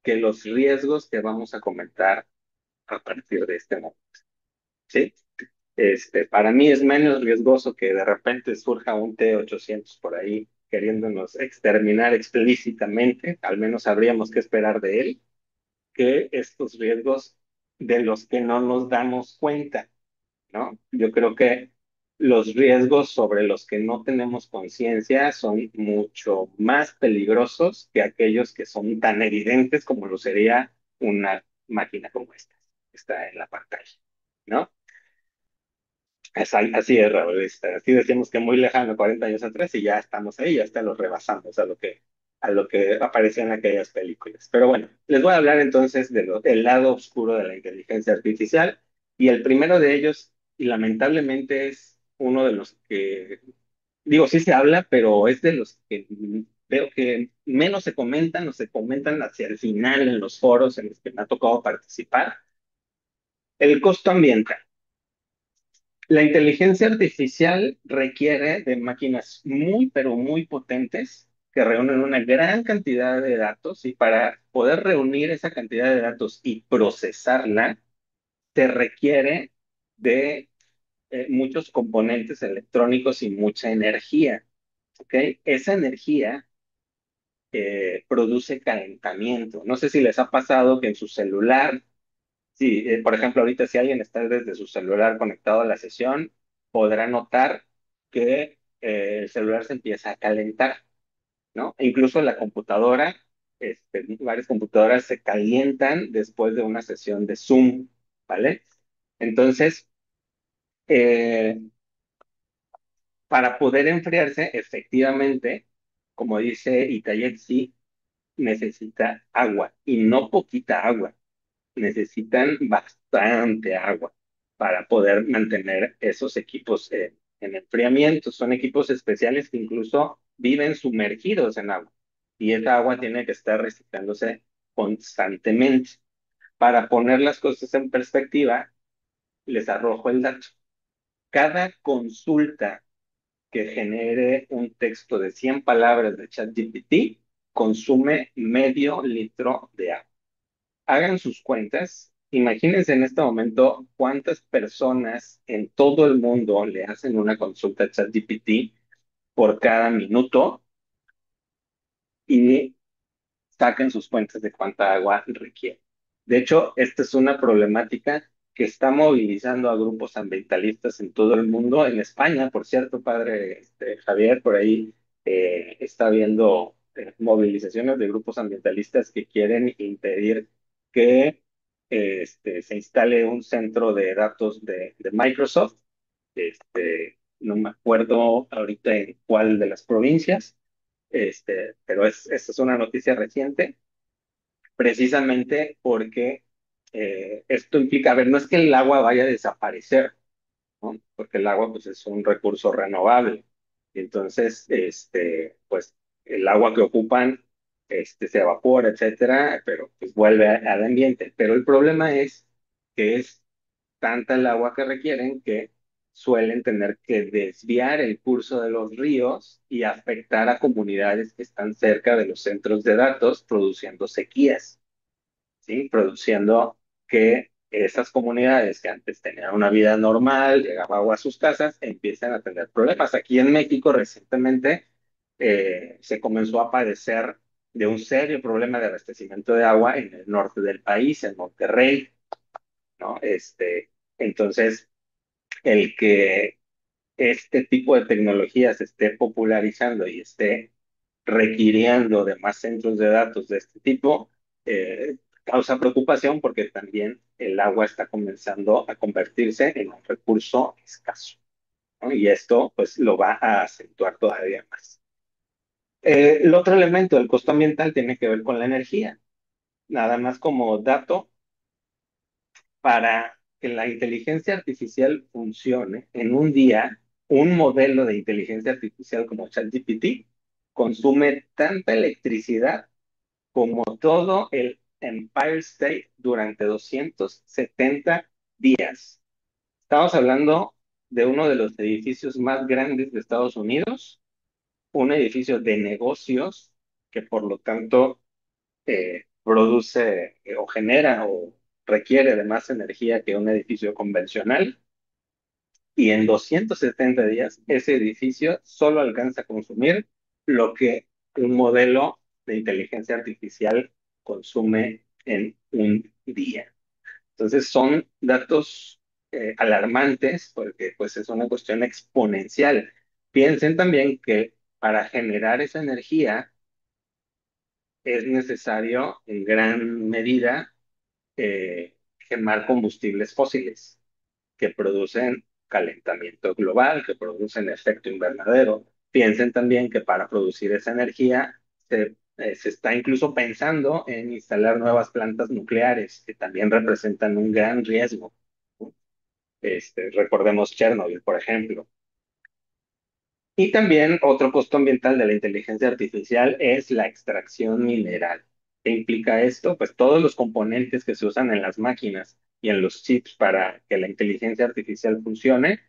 que los riesgos que vamos a comentar a partir de este momento. ¿Sí? Para mí es menos riesgoso que de repente surja un T-800 por ahí queriéndonos exterminar explícitamente, al menos sabríamos qué esperar de él, que estos riesgos de los que no nos damos cuenta, ¿no? Yo creo que los riesgos sobre los que no tenemos conciencia son mucho más peligrosos que aquellos que son tan evidentes como lo sería una máquina como esta, que está en la pantalla, ¿no? Así es, Raúl. Así decimos que muy lejano, 40 años atrás, y ya estamos ahí, ya hasta los rebasamos a lo que apareció en aquellas películas. Pero bueno, les voy a hablar entonces del lado oscuro de la inteligencia artificial, y el primero de ellos, y lamentablemente es uno de los que, digo, sí se habla, pero es de los que veo que menos se comentan o se comentan hacia el final en los foros en los que me ha tocado participar, el costo ambiental. La inteligencia artificial requiere de máquinas muy, pero muy potentes que reúnen una gran cantidad de datos y para poder reunir esa cantidad de datos y procesarla, te requiere de muchos componentes electrónicos y mucha energía. ¿Ok? Esa energía produce calentamiento. No sé si les ha pasado que en su celular. Sí, por ejemplo, ahorita si alguien está desde su celular conectado a la sesión, podrá notar que el celular se empieza a calentar, ¿no? E incluso la computadora, varias computadoras se calientan después de una sesión de Zoom, ¿vale? Entonces, eh, para poder enfriarse, efectivamente, como dice Itayetsi, necesita agua y no poquita agua. Necesitan bastante agua para poder mantener esos equipos en enfriamiento. Son equipos especiales que incluso viven sumergidos en agua y esa agua tiene que estar reciclándose constantemente. Para poner las cosas en perspectiva, les arrojo el dato. Cada consulta que genere un texto de 100 palabras de ChatGPT consume medio litro de agua. Hagan sus cuentas. Imagínense en este momento cuántas personas en todo el mundo le hacen una consulta a ChatGPT por cada minuto y saquen sus cuentas de cuánta agua requiere. De hecho, esta es una problemática que está movilizando a grupos ambientalistas en todo el mundo. En España, por cierto, padre Javier, por ahí está habiendo movilizaciones de grupos ambientalistas que quieren impedir que se instale un centro de datos de Microsoft. No me acuerdo ahorita en cuál de las provincias, pero esta es una noticia reciente, precisamente porque esto implica, a ver, no es que el agua vaya a desaparecer, ¿no? Porque el agua pues es un recurso renovable. Y entonces, pues el agua que ocupan se evapora, etcétera, pero pues vuelve al ambiente. Pero el problema es que es tanta el agua que requieren que suelen tener que desviar el curso de los ríos y afectar a comunidades que están cerca de los centros de datos, produciendo sequías, ¿sí? Produciendo que esas comunidades que antes tenían una vida normal, llegaba agua a sus casas, empiezan a tener problemas. Aquí en México recientemente se comenzó a padecer de un serio problema de abastecimiento de agua en el norte del país, en Monterrey, ¿no? Entonces, el que este tipo de tecnología se esté popularizando y esté requiriendo de más centros de datos de este tipo, causa preocupación porque también el agua está comenzando a convertirse en un recurso escaso, ¿no? Y esto pues lo va a acentuar todavía más. El otro elemento del costo ambiental tiene que ver con la energía. Nada más como dato, para que la inteligencia artificial funcione en un día, un modelo de inteligencia artificial como ChatGPT consume tanta electricidad como todo el Empire State durante 270 días. Estamos hablando de uno de los edificios más grandes de Estados Unidos, un edificio de negocios que por lo tanto produce o genera o requiere de más energía que un edificio convencional. Y en 270 días, ese edificio solo alcanza a consumir lo que un modelo de inteligencia artificial consume en un día. Entonces son datos alarmantes porque pues es una cuestión exponencial. Piensen también que para generar esa energía es necesario en gran medida quemar combustibles fósiles que producen calentamiento global, que producen efecto invernadero. Piensen también que para producir esa energía se está incluso pensando en instalar nuevas plantas nucleares que también representan un gran riesgo. Recordemos Chernobyl, por ejemplo. Y también otro costo ambiental de la inteligencia artificial es la extracción mineral. ¿Qué implica esto? Pues todos los componentes que se usan en las máquinas y en los chips para que la inteligencia artificial funcione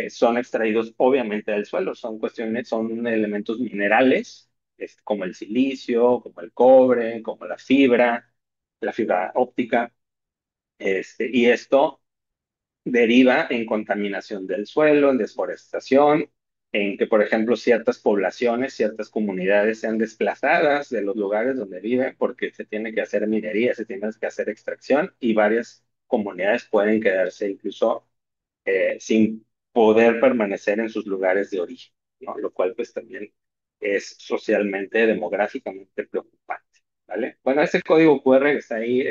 son extraídos obviamente del suelo, son cuestiones, son elementos minerales, como el silicio, como el cobre, como la fibra óptica, y esto deriva en contaminación del suelo, en desforestación, en que, por ejemplo, ciertas poblaciones, ciertas comunidades sean desplazadas de los lugares donde viven porque se tiene que hacer minería, se tiene que hacer extracción y varias comunidades pueden quedarse incluso sin poder permanecer en sus lugares de origen, ¿no? Lo cual pues también es socialmente, demográficamente preocupante, ¿vale? Bueno, ese código QR que está ahí,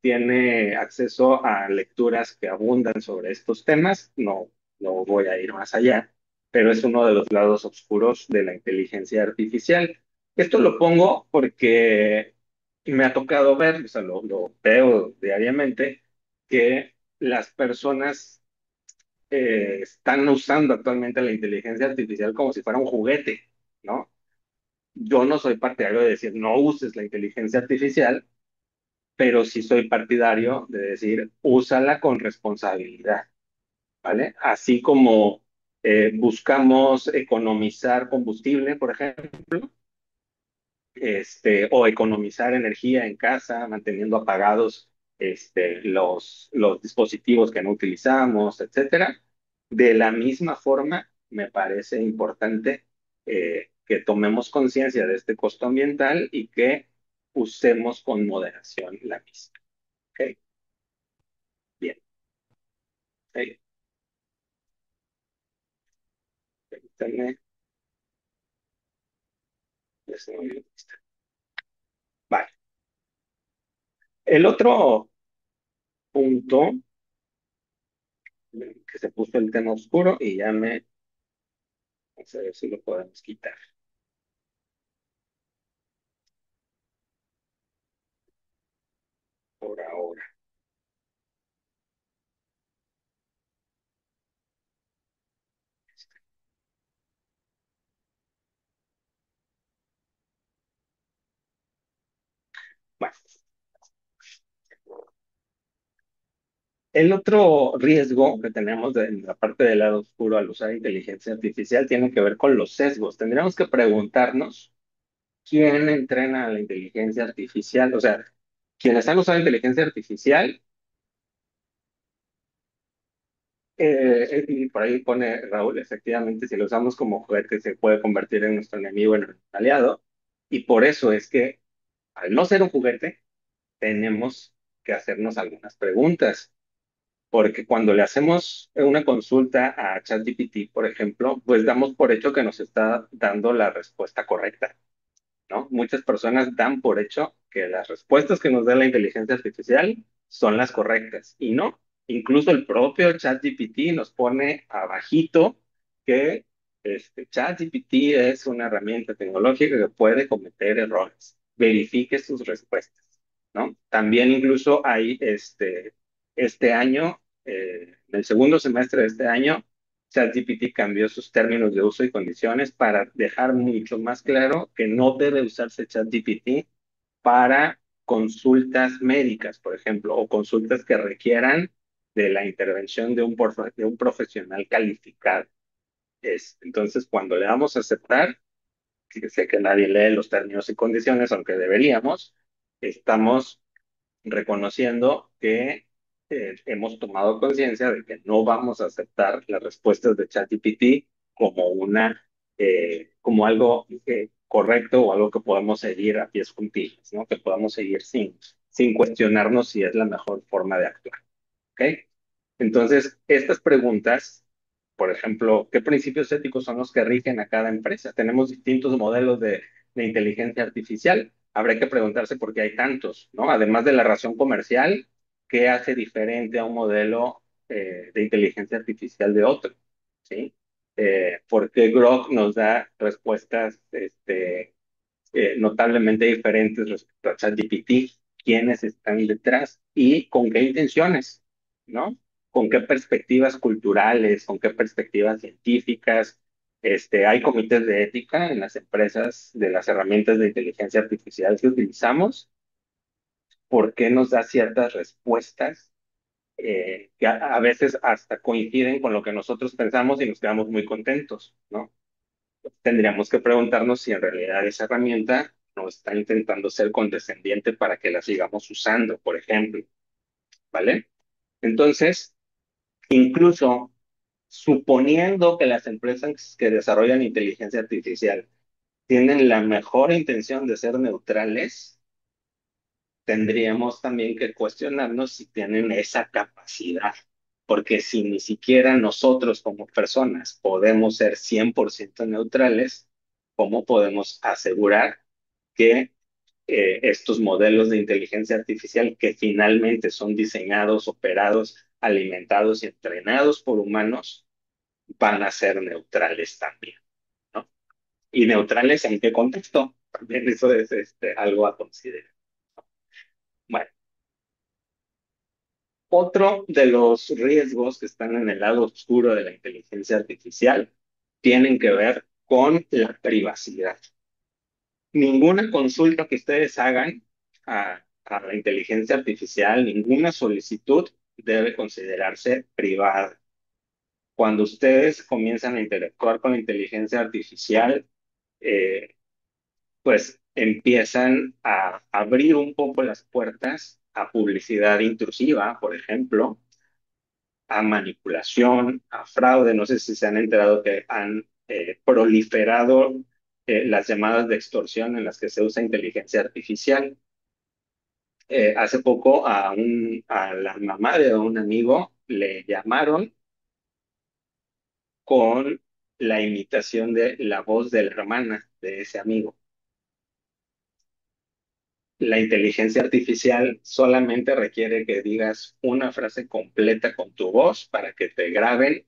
tiene acceso a lecturas que abundan sobre estos temas, no voy a ir más allá, pero es uno de los lados oscuros de la inteligencia artificial. Esto lo pongo porque me ha tocado ver, o sea, lo veo diariamente, que las personas están usando actualmente la inteligencia artificial como si fuera un juguete, ¿no? Yo no soy partidario de decir no uses la inteligencia artificial, pero sí soy partidario de decir úsala con responsabilidad, ¿vale? Así como buscamos economizar combustible, por ejemplo, o economizar energía en casa, manteniendo apagados los dispositivos que no utilizamos, etcétera. De la misma forma, me parece importante que tomemos conciencia de este costo ambiental y que usemos con moderación la misma. ¿Ok? Bien. Ok. Permítanme. Ya se me olvidó. Vale. El otro punto que se puso el tema oscuro y vamos a ver si lo podemos quitar por ahora. Bueno, el otro riesgo que tenemos en la parte del lado oscuro al usar inteligencia artificial tiene que ver con los sesgos. Tendríamos que preguntarnos quién entrena a la inteligencia artificial. O sea, quienes han usado inteligencia artificial, y por ahí pone Raúl, efectivamente, si lo usamos como juguete se puede convertir en nuestro enemigo, en nuestro aliado. Y por eso es que, al no ser un juguete, tenemos que hacernos algunas preguntas. Porque cuando le hacemos una consulta a ChatGPT, por ejemplo, pues damos por hecho que nos está dando la respuesta correcta, ¿no? Muchas personas dan por hecho que las respuestas que nos da la inteligencia artificial son las correctas y no. Incluso el propio ChatGPT nos pone abajito que ChatGPT es una herramienta tecnológica que puede cometer errores. Verifique sus respuestas, ¿no? También incluso hay este año, en el segundo semestre de este año, ChatGPT cambió sus términos de uso y condiciones para dejar mucho más claro que no debe usarse ChatGPT para consultas médicas, por ejemplo, o consultas que requieran de la intervención de un profesional calificado. Entonces, cuando le damos a aceptar, que sé que nadie lee los términos y condiciones, aunque deberíamos, estamos reconociendo que hemos tomado conciencia de que no vamos a aceptar las respuestas de ChatGPT como como algo correcto o algo que podemos seguir a pies juntillas, ¿no? Que podamos seguir sin cuestionarnos si es la mejor forma de actuar. ¿Ok? Entonces, estas preguntas, por ejemplo, ¿qué principios éticos son los que rigen a cada empresa? Tenemos distintos modelos de inteligencia artificial. Habrá que preguntarse por qué hay tantos, ¿no? Además de la razón comercial, ¿qué hace diferente a un modelo de inteligencia artificial de otro? ¿Sí? ¿Por qué Grok nos da respuestas notablemente diferentes respecto a ChatGPT? ¿Quiénes están detrás y con qué intenciones? ¿No? ¿Con qué perspectivas culturales? ¿Con qué perspectivas científicas? Hay comités de ética en las empresas de las herramientas de inteligencia artificial que utilizamos. ¿Por qué nos da ciertas respuestas que a veces hasta coinciden con lo que nosotros pensamos y nos quedamos muy contentos, ¿no? Tendríamos que preguntarnos si en realidad esa herramienta no está intentando ser condescendiente para que la sigamos usando, por ejemplo, ¿vale? Entonces, incluso suponiendo que las empresas que desarrollan inteligencia artificial tienen la mejor intención de ser neutrales, tendríamos también que cuestionarnos si tienen esa capacidad, porque si ni siquiera nosotros como personas podemos ser 100% neutrales, ¿cómo podemos asegurar que estos modelos de inteligencia artificial que finalmente son diseñados, operados, alimentados y entrenados por humanos van a ser neutrales también, ¿no? ¿Y neutrales en qué contexto? También eso es algo a considerar. Bueno, otro de los riesgos que están en el lado oscuro de la inteligencia artificial tienen que ver con la privacidad. Ninguna consulta que ustedes hagan a la inteligencia artificial, ninguna solicitud debe considerarse privada. Cuando ustedes comienzan a interactuar con la inteligencia artificial, eh, pues empiezan a abrir un poco las puertas a publicidad intrusiva, por ejemplo, a manipulación, a fraude. No sé si se han enterado que han proliferado las llamadas de extorsión en las que se usa inteligencia artificial. Hace poco a la mamá de un amigo le llamaron con la imitación de la voz de la hermana de ese amigo. La inteligencia artificial solamente requiere que digas una frase completa con tu voz para que te graben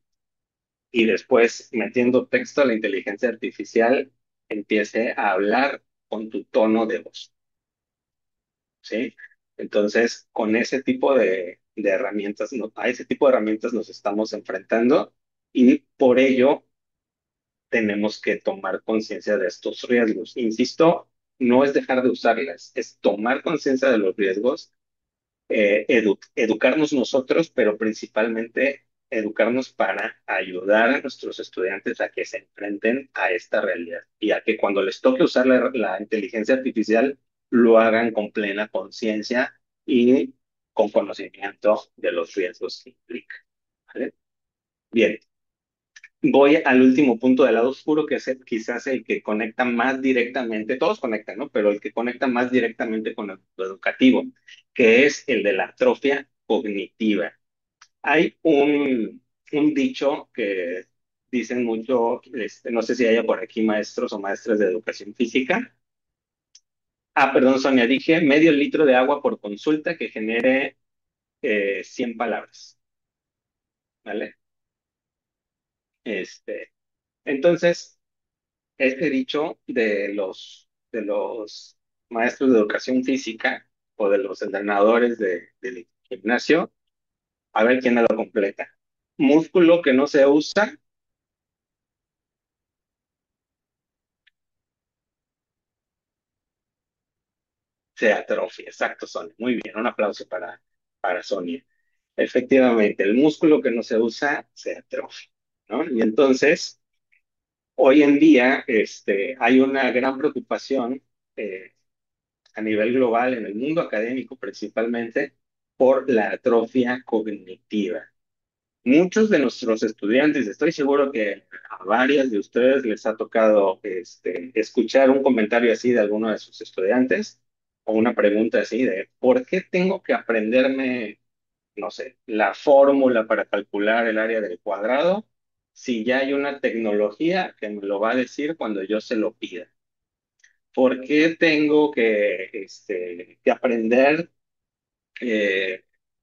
y después metiendo texto a la inteligencia artificial empiece a hablar con tu tono de voz, ¿sí? Entonces, con ese tipo de herramientas, a ese tipo de herramientas nos estamos enfrentando y por ello tenemos que tomar conciencia de estos riesgos. Insisto, no es dejar de usarlas, es tomar conciencia de los riesgos, educarnos nosotros, pero principalmente educarnos para ayudar a nuestros estudiantes a que se enfrenten a esta realidad y a que cuando les toque usar la inteligencia artificial lo hagan con plena conciencia y con conocimiento de los riesgos que implica. ¿Vale? Bien, voy al último punto del lado oscuro, que es quizás el que conecta más directamente, todos conectan, ¿no? Pero el que conecta más directamente con lo educativo, que es el de la atrofia cognitiva. Hay un dicho que dicen mucho, no sé si haya por aquí maestros o maestras de educación física. Ah, perdón, Sonia, dije medio litro de agua por consulta que genere 100 palabras, ¿vale? Entonces, este dicho de los maestros de educación física o de los entrenadores del gimnasio, a ver quién me lo completa. Músculo que no se usa, se atrofia. Exacto, Sonia. Muy bien, un aplauso para Sonia. Efectivamente, el músculo que no se usa, se atrofia, ¿no? Y entonces, hoy en día, hay una gran preocupación eh, a nivel global, en el mundo académico principalmente, por la atrofia cognitiva. Muchos de nuestros estudiantes, estoy seguro que a varias de ustedes les ha tocado escuchar un comentario así de alguno de sus estudiantes. o una pregunta así de, ¿por qué tengo que aprenderme, no sé, la fórmula para calcular el área del cuadrado si ya hay una tecnología que me lo va a decir cuando yo se lo pida? ¿Por qué tengo que aprender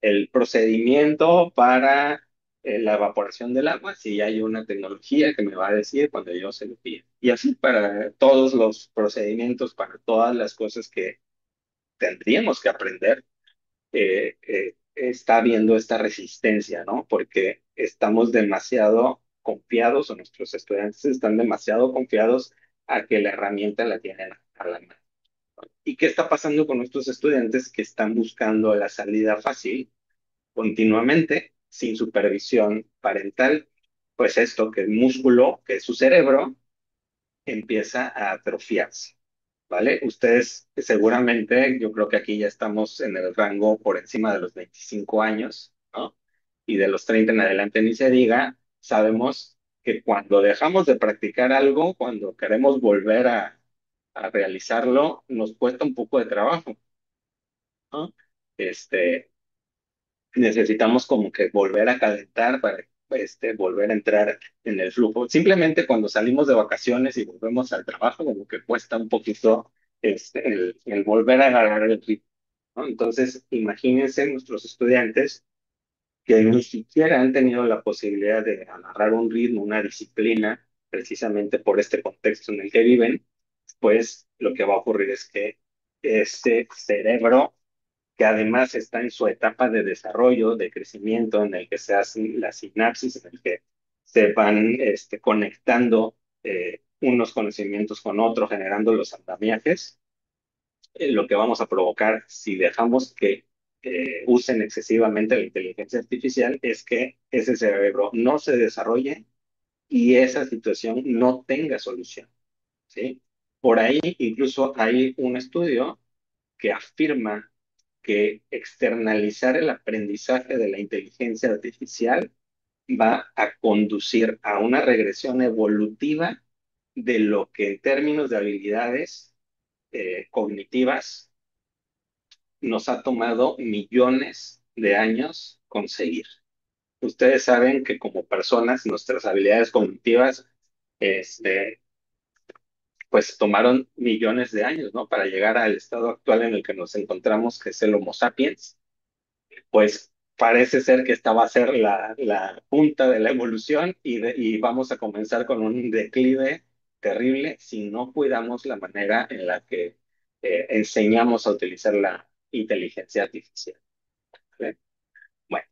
el procedimiento para la evaporación del agua si ya hay una tecnología que me va a decir cuando yo se lo pida? Y así para todos los procedimientos, para todas las cosas que tendríamos que aprender, está habiendo esta resistencia, ¿no? Porque estamos demasiado confiados, o nuestros estudiantes están demasiado confiados a que la herramienta la tienen a la mano. ¿Y qué está pasando con nuestros estudiantes que están buscando la salida fácil continuamente, sin supervisión parental? Pues esto, que el músculo, que es su cerebro, empieza a atrofiarse, ¿vale? Ustedes seguramente, yo creo que aquí ya estamos en el rango por encima de los 25 años, ¿no? Y de los 30 en adelante ni se diga, sabemos que cuando dejamos de practicar algo, cuando queremos volver a realizarlo, nos cuesta un poco de trabajo, ¿no? Este, necesitamos como que volver a calentar para volver a entrar en el flujo. Simplemente cuando salimos de vacaciones y volvemos al trabajo, como que cuesta un poquito el volver a agarrar el ritmo, ¿no? Entonces, imagínense nuestros estudiantes que ni siquiera han tenido la posibilidad de agarrar un ritmo, una disciplina, precisamente por este contexto en el que viven, pues lo que va a ocurrir es que este cerebro, que además está en su etapa de desarrollo, de crecimiento, en el que se hacen las sinapsis, en el que se van conectando unos conocimientos con otros, generando los andamiajes. Lo que vamos a provocar si dejamos que usen excesivamente la inteligencia artificial es que ese cerebro no se desarrolle y esa situación no tenga solución, ¿sí? Por ahí incluso hay un estudio que afirma que externalizar el aprendizaje de la inteligencia artificial va a conducir a una regresión evolutiva de lo que en términos de habilidades cognitivas nos ha tomado millones de años conseguir. Ustedes saben que como personas nuestras habilidades cognitivas este, pues tomaron millones de años, ¿no? Para llegar al estado actual en el que nos encontramos, que es el Homo sapiens. Pues parece ser que esta va a ser la punta de la evolución y vamos a comenzar con un declive terrible si no cuidamos la manera en la que enseñamos a utilizar la inteligencia artificial, ¿vale? Bueno,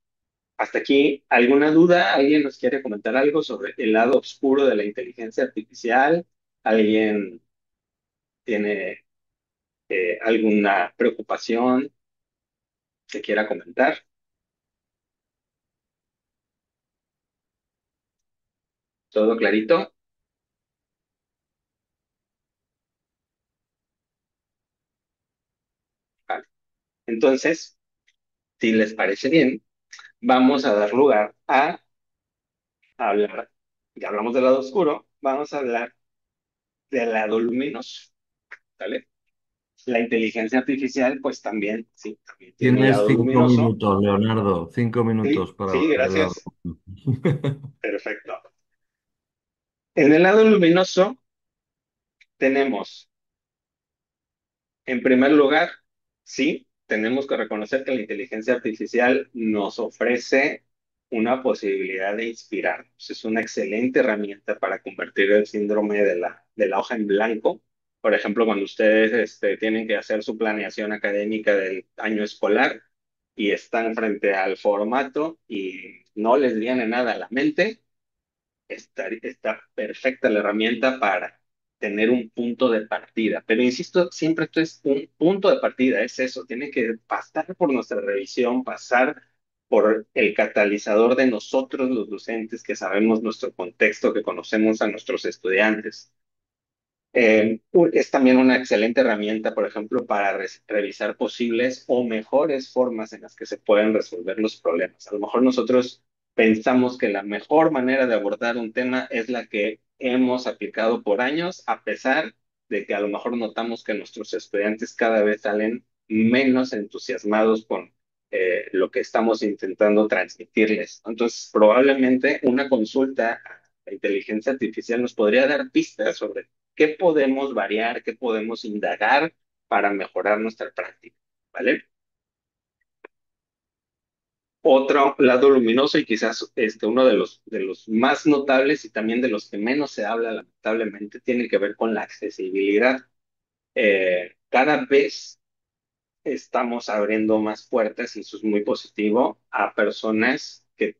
hasta aquí, ¿alguna duda? ¿Alguien nos quiere comentar algo sobre el lado oscuro de la inteligencia artificial? ¿Alguien tiene alguna preocupación que quiera comentar? ¿Todo clarito? Vale. Entonces, si les parece bien, vamos a dar lugar a hablar, ya hablamos del lado oscuro, vamos a hablar del lado luminoso, ¿vale? La inteligencia artificial, pues también, sí, también tiene un
Tienes
lado
5 minutos,
luminoso.
Leonardo, 5 minutos
Sí,
para
sí,
hablar del lado.
gracias. Perfecto. En el lado luminoso tenemos, en primer lugar, sí, tenemos que reconocer que la inteligencia artificial nos ofrece una posibilidad de inspirarnos. Es una excelente herramienta para convertir el síndrome de la hoja en blanco. Por ejemplo, cuando ustedes tienen que hacer su planeación académica del año escolar y están frente al formato y no les viene nada a la mente, está perfecta la herramienta para tener un punto de partida. Pero insisto, siempre esto es un punto de partida, es eso, tiene que pasar por nuestra revisión, pasar por el catalizador de nosotros los docentes que sabemos nuestro contexto, que conocemos a nuestros estudiantes. Es también una excelente herramienta, por ejemplo, para revisar posibles o mejores formas en las que se pueden resolver los problemas. A lo mejor nosotros pensamos que la mejor manera de abordar un tema es la que hemos aplicado por años, a pesar de que a lo mejor notamos que nuestros estudiantes cada vez salen menos entusiasmados con lo que estamos intentando transmitirles. Entonces, probablemente una consulta a la inteligencia artificial nos podría dar pistas sobre qué podemos variar, qué podemos indagar para mejorar nuestra práctica, ¿vale? Otro lado luminoso y quizás uno de los más notables y también de los que menos se habla lamentablemente tiene que ver con la accesibilidad. Cada vez estamos abriendo más puertas, y eso es muy positivo, a personas que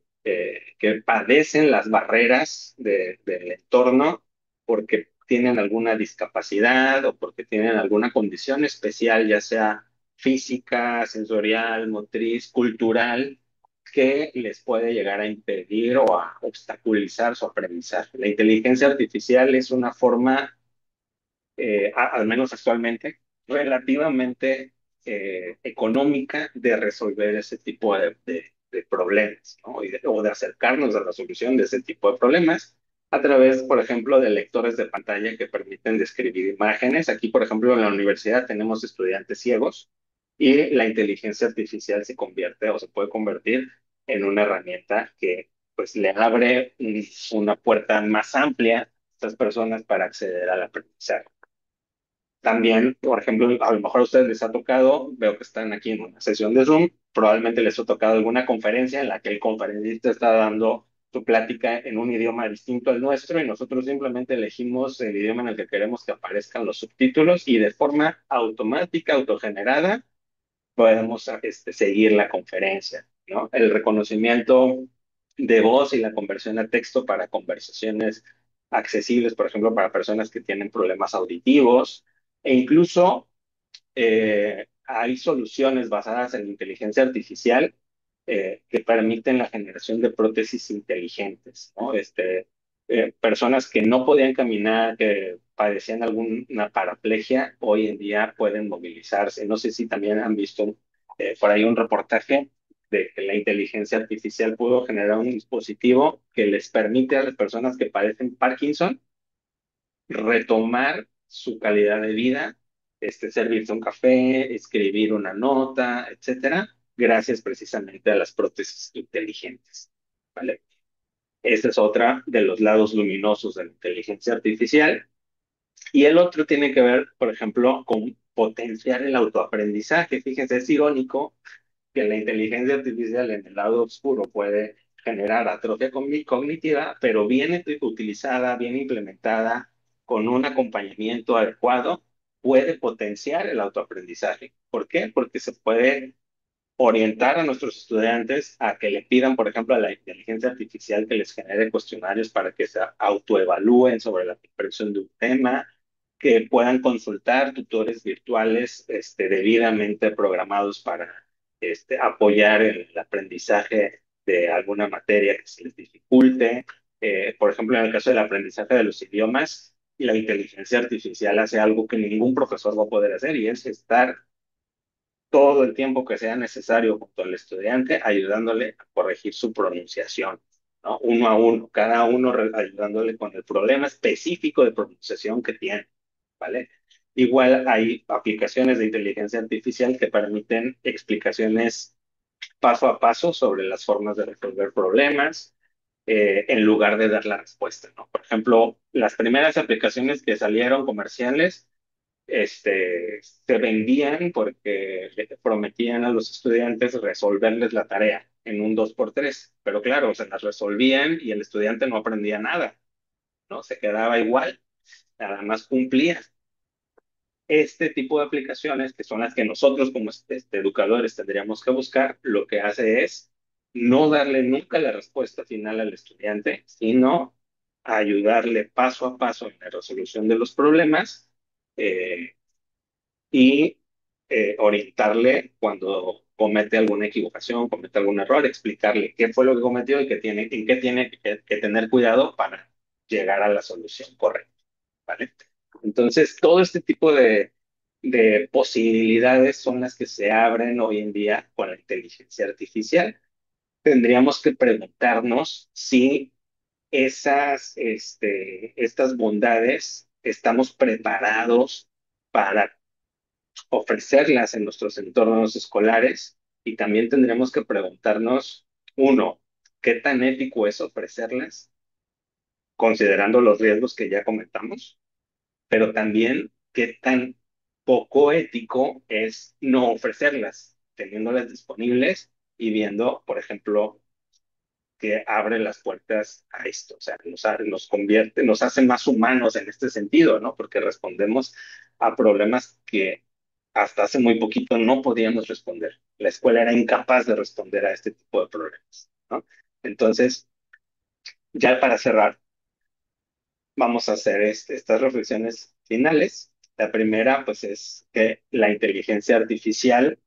padecen las barreras del entorno porque tienen alguna discapacidad o porque tienen alguna condición especial, ya sea física, sensorial, motriz, cultural, que les puede llegar a impedir o a obstaculizar su aprendizaje. La inteligencia artificial es una forma al menos actualmente, relativamente económica de resolver ese tipo de problemas, ¿no? O de acercarnos a la solución de ese tipo de problemas a través, por ejemplo, de lectores de pantalla que permiten describir imágenes. Aquí, por ejemplo, en la universidad tenemos estudiantes ciegos y la inteligencia artificial se convierte o se puede convertir en una herramienta que pues le abre una puerta más amplia a estas personas para acceder al aprendizaje. También, por ejemplo, a lo mejor a ustedes les ha tocado, veo que están aquí en una sesión de Zoom, probablemente les ha tocado alguna conferencia en la que el conferencista está dando su plática en un idioma distinto al nuestro y nosotros simplemente elegimos el idioma en el que queremos que aparezcan los subtítulos y de forma automática, autogenerada, podemos seguir la conferencia, ¿no? El reconocimiento de voz y la conversión a texto para conversaciones accesibles, por ejemplo, para personas que tienen problemas auditivos, e incluso hay soluciones basadas en inteligencia artificial que permiten la generación de prótesis inteligentes, ¿no? Personas que no podían caminar, que padecían alguna paraplegia, hoy en día pueden movilizarse. No sé si también han visto por ahí un reportaje de que la inteligencia artificial pudo generar un dispositivo que les permite a las personas que padecen Parkinson retomar su calidad de vida, servirse un café, escribir una nota, etcétera, gracias precisamente a las prótesis inteligentes, ¿vale? Ese es otra de los lados luminosos de la inteligencia artificial. Y el otro tiene que ver, por ejemplo, con potenciar el autoaprendizaje. Fíjense, es irónico que la inteligencia artificial en el lado oscuro puede generar atrofia cognitiva, pero bien utilizada, bien implementada, con un acompañamiento adecuado, puede potenciar el autoaprendizaje. ¿Por qué? Porque se puede orientar a nuestros estudiantes a que le pidan, por ejemplo, a la inteligencia artificial que les genere cuestionarios para que se autoevalúen sobre la comprensión de un tema, que puedan consultar tutores virtuales debidamente programados para apoyar el aprendizaje de alguna materia que se les dificulte. Por ejemplo, en el caso del aprendizaje de los idiomas, la inteligencia artificial hace algo que ningún profesor va a poder hacer y es estar todo el tiempo que sea necesario junto al estudiante, ayudándole a corregir su pronunciación, ¿no? Uno a uno, cada uno ayudándole con el problema específico de pronunciación que tiene, ¿vale? Igual hay aplicaciones de inteligencia artificial que permiten explicaciones paso a paso sobre las formas de resolver problemas en lugar de dar la respuesta, ¿no? Por ejemplo, las primeras aplicaciones que salieron comerciales se vendían porque le prometían a los estudiantes resolverles la tarea en un 2x3, pero claro, se las resolvían y el estudiante no aprendía nada, ¿no? Se quedaba igual, nada más cumplía. Este tipo de aplicaciones, que son las que nosotros como educadores tendríamos que buscar, lo que hace es no darle nunca la respuesta final al estudiante, sino ayudarle paso a paso en la resolución de los problemas eh, y orientarle cuando comete alguna equivocación, comete algún error, explicarle qué fue lo que cometió y en qué tiene que tener cuidado para llegar a la solución correcta, ¿vale? Entonces, todo este tipo de posibilidades son las que se abren hoy en día con la inteligencia artificial. Tendríamos que preguntarnos si estas bondades estamos preparados para ofrecerlas en nuestros entornos escolares y también tendremos que preguntarnos, uno, ¿qué tan ético es ofrecerlas, considerando los riesgos que ya comentamos? Pero también, ¿qué tan poco ético es no ofrecerlas, teniéndolas disponibles y viendo, por ejemplo, que abre las puertas a esto? O sea, nos convierte, nos hace más humanos en este sentido, ¿no? Porque respondemos a problemas que hasta hace muy poquito no podíamos responder. La escuela era incapaz de responder a este tipo de problemas, ¿no? Entonces, ya para cerrar, vamos a hacer estas reflexiones finales. La primera, pues, es que la inteligencia artificial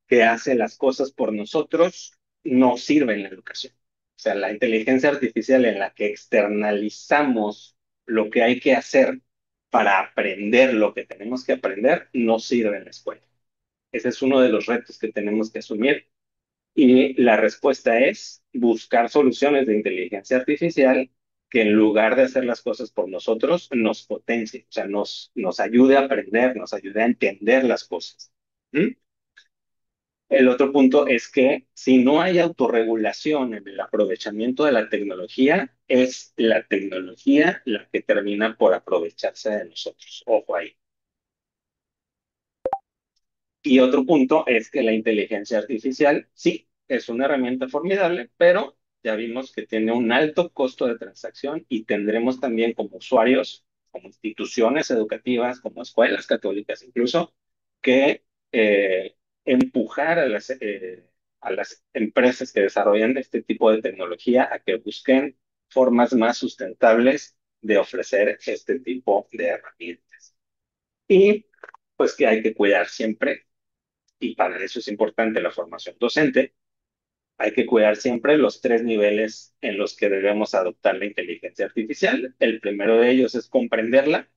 que hace las cosas por nosotros no sirve en la educación. O sea, la inteligencia artificial en la que externalizamos lo que hay que hacer para aprender lo que tenemos que aprender no sirve en la escuela. Ese es uno de los retos que tenemos que asumir. Y la respuesta es buscar soluciones de inteligencia artificial que en lugar de hacer las cosas por nosotros, nos potencie, o sea, nos ayude a aprender, nos ayude a entender las cosas. ¿Mm? El otro punto es que si no hay autorregulación en el aprovechamiento de la tecnología, es la tecnología la que termina por aprovecharse de nosotros. Ojo ahí. Y otro punto es que la inteligencia artificial, sí, es una herramienta formidable, pero ya vimos que tiene un alto costo de transacción y tendremos también como usuarios, como instituciones educativas, como escuelas católicas incluso, que empujar a las empresas que desarrollan este tipo de tecnología a que busquen formas más sustentables de ofrecer este tipo de herramientas. Y pues que hay que cuidar siempre, y para eso es importante la formación docente, hay que cuidar siempre los tres niveles en los que debemos adoptar la inteligencia artificial. El primero de ellos es comprenderla,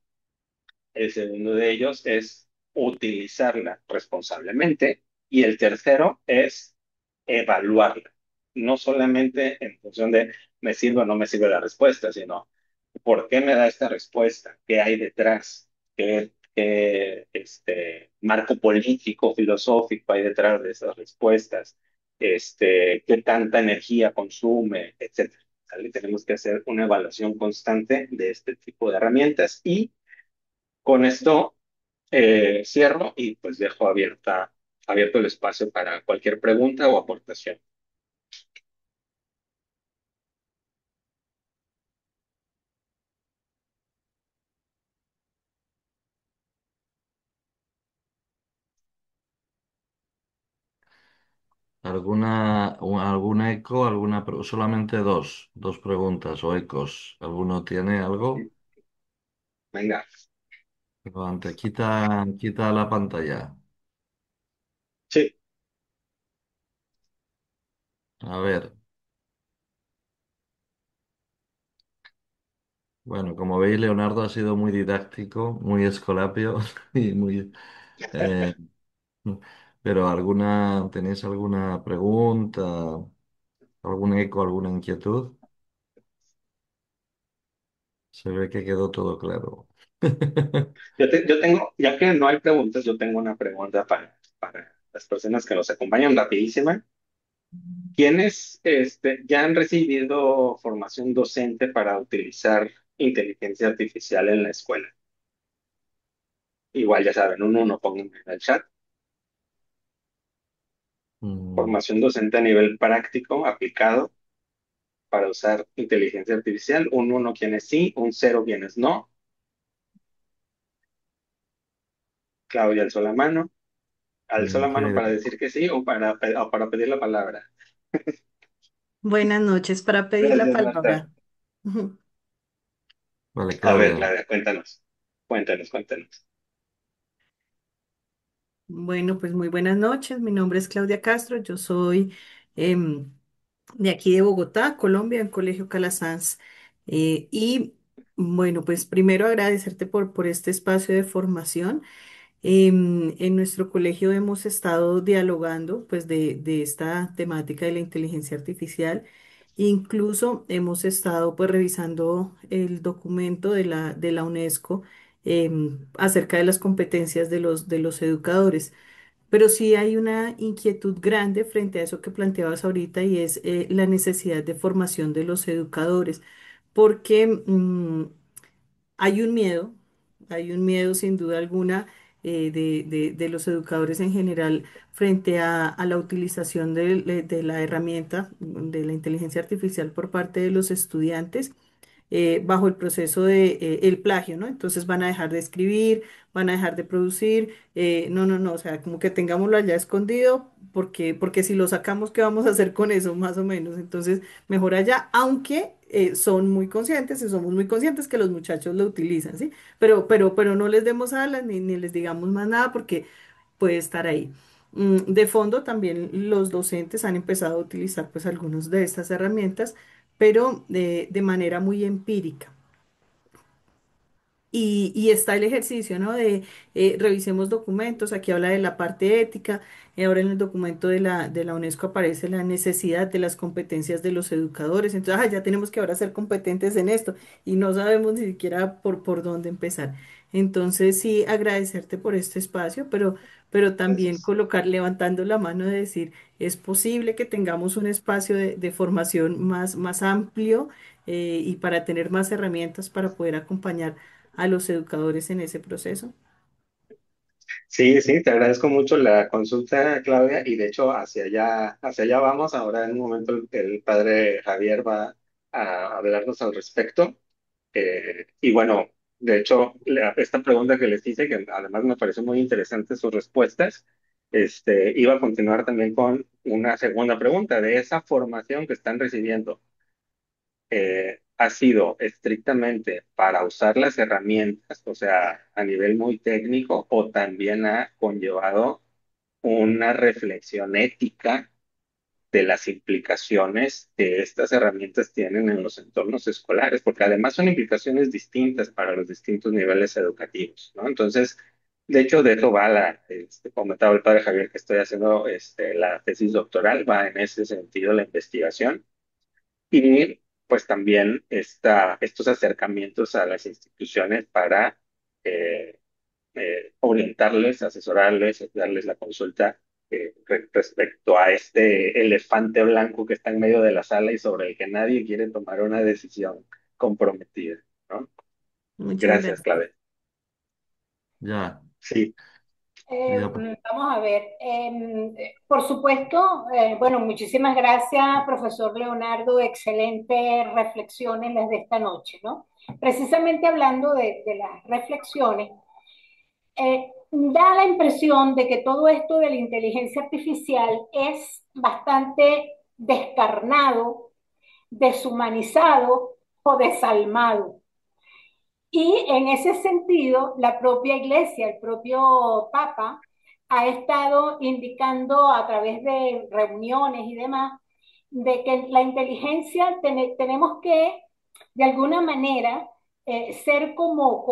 el segundo de ellos es utilizarla responsablemente y el tercero es evaluarla. No solamente en función de me sirve o no me sirve la respuesta, sino por qué me da esta respuesta, qué hay detrás, qué marco político, filosófico hay detrás de esas respuestas, qué tanta energía consume, etcétera. ¿Sale? Tenemos que hacer una evaluación constante de este tipo de herramientas y con esto cierro y pues dejo abierto el espacio para cualquier pregunta o aportación.
¿Algún eco? Solamente dos preguntas o ecos. ¿Alguno tiene algo?
Venga,
Levante, quita la pantalla.
sí,
A ver, bueno, como veis, Leonardo ha sido muy didáctico, muy escolapio y muy... eh, pero ¿tenéis alguna pregunta, algún eco, alguna inquietud? Se ve que quedó todo claro.
yo tengo, ya que no hay preguntas, yo tengo una pregunta para las personas que nos acompañan rapidísima. ¿Quiénes ya han recibido formación docente para utilizar inteligencia artificial en la escuela? Igual ya saben, uno pongan en el chat.
Mm,
Formación docente a nivel práctico, aplicado, para usar inteligencia artificial. Un uno quienes sí, un cero quienes no. Claudia alzó la mano. Alzó la mano
sí,
para decir que sí o para pedir la palabra.
Buenas noches para pedir la
Gracias, Marta.
palabra. Ujú.
vale,
A ver,
Claudia.
Claudia, cuéntanos. Cuéntanos, cuéntanos.
Bueno, pues muy buenas noches. Mi nombre es Claudia Castro. Yo soy em, de aquí de Bogotá, Colombia, en Colegio Calasanz. Y bueno, pues primero agradecerte por este espacio de formación. En nuestro colegio hemos estado dialogando pues de esta temática de la inteligencia artificial Incluso hemos estado pues revisando el documento de la UNESCO acerca de las competencias de los educadores. Pero sí hay una inquietud grande frente a eso que planteabas ahorita y es la necesidad de formación de los educadores, porque hay un miedo sin duda alguna de los educadores en general frente a la utilización de la herramienta de la inteligencia artificial por parte de los estudiantes bajo el proceso de el plagio, ¿no? Entonces van a dejar de escribir, van a dejar de producir, no, o sea, como que tengámoslo allá escondido, porque si lo sacamos, ¿qué vamos a hacer con eso, más o menos? Entonces, mejor allá, aunque son muy conscientes y somos muy conscientes que los muchachos lo utilizan, ¿sí? Pero no les demos alas ni les digamos más nada porque puede estar ahí. De fondo, también los docentes han empezado a utilizar pues algunas de estas herramientas pero de manera muy empírica. Y está el ejercicio, ¿no? De revisemos documentos, aquí habla de la parte ética, ahora en el documento de la UNESCO aparece la necesidad de las competencias de los educadores, entonces ya tenemos que ahora ser competentes en esto y no sabemos ni siquiera por dónde empezar. Entonces sí, agradecerte por este espacio, pero también
Gracias.
colocar, levantando la mano de decir, es posible que tengamos un espacio de formación más amplio y para tener más herramientas para poder acompañar a los educadores en ese proceso.
Sí, sí, te agradezco mucho la consulta, Claudia, y de hecho hacia allá vamos. Ahora en un momento el padre Javier va a hablarnos al respecto. Y bueno, de hecho, esta pregunta que les hice, que además me pareció muy interesante sus respuestas, iba a continuar también con una segunda pregunta de esa formación que están recibiendo. ¿Ha sido estrictamente para usar las herramientas, o sea, a nivel muy técnico, o también ha conllevado una reflexión ética de las implicaciones que estas herramientas tienen en los entornos escolares? Porque además son implicaciones distintas para los distintos niveles educativos, ¿no? Entonces, de hecho, de eso va comentaba el padre Javier que estoy haciendo la tesis doctoral, va en ese sentido la investigación. Y pues también estos acercamientos a las instituciones para eh, orientarles, asesorarles, darles la consulta respecto a este elefante blanco que está en medio de la sala y sobre el que nadie quiere tomar una decisión comprometida, ¿no?
Muchas
Gracias,
gracias.
Clave.
Ya,
Sí,
ya.
Vamos a ver. Por supuesto, bueno, muchísimas gracias, profesor Leonardo. Excelentes reflexiones las de esta noche, ¿no? Precisamente hablando de las reflexiones, da la impresión de que todo esto de la inteligencia artificial es bastante descarnado, deshumanizado o desalmado. Y en ese sentido, la propia iglesia, el propio Papa, ha estado indicando a través de reuniones y demás, de que la inteligencia tenemos que, de alguna manera, ser como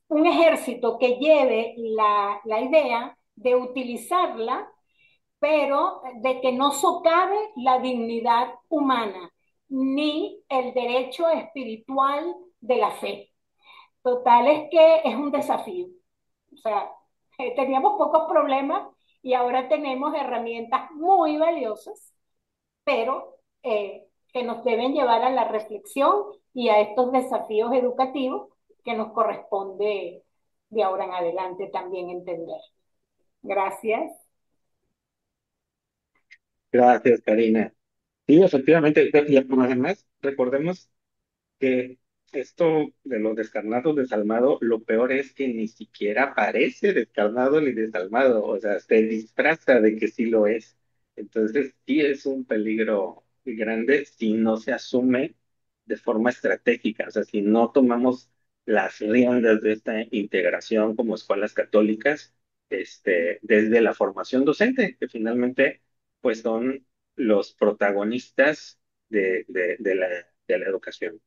un ejército que lleve la idea de utilizarla pero de que no socave la dignidad humana ni el derecho espiritual de la fe. Total es que es un desafío. O sea, teníamos pocos problemas y ahora tenemos herramientas muy valiosas, pero que nos deben llevar a la reflexión y a estos desafíos educativos que nos corresponde de ahora en adelante también entender. Gracias.
gracias, Karina. Sí, efectivamente, y además recordemos que esto de los descarnados desalmado, lo peor es que ni siquiera parece descarnado ni desalmado, o sea, se disfraza de que sí lo es. Entonces, sí es un peligro grande si no se asume de forma estratégica, o sea, si no tomamos las riendas de esta integración como escuelas católicas, desde la formación docente, que finalmente, pues son los protagonistas de la educación.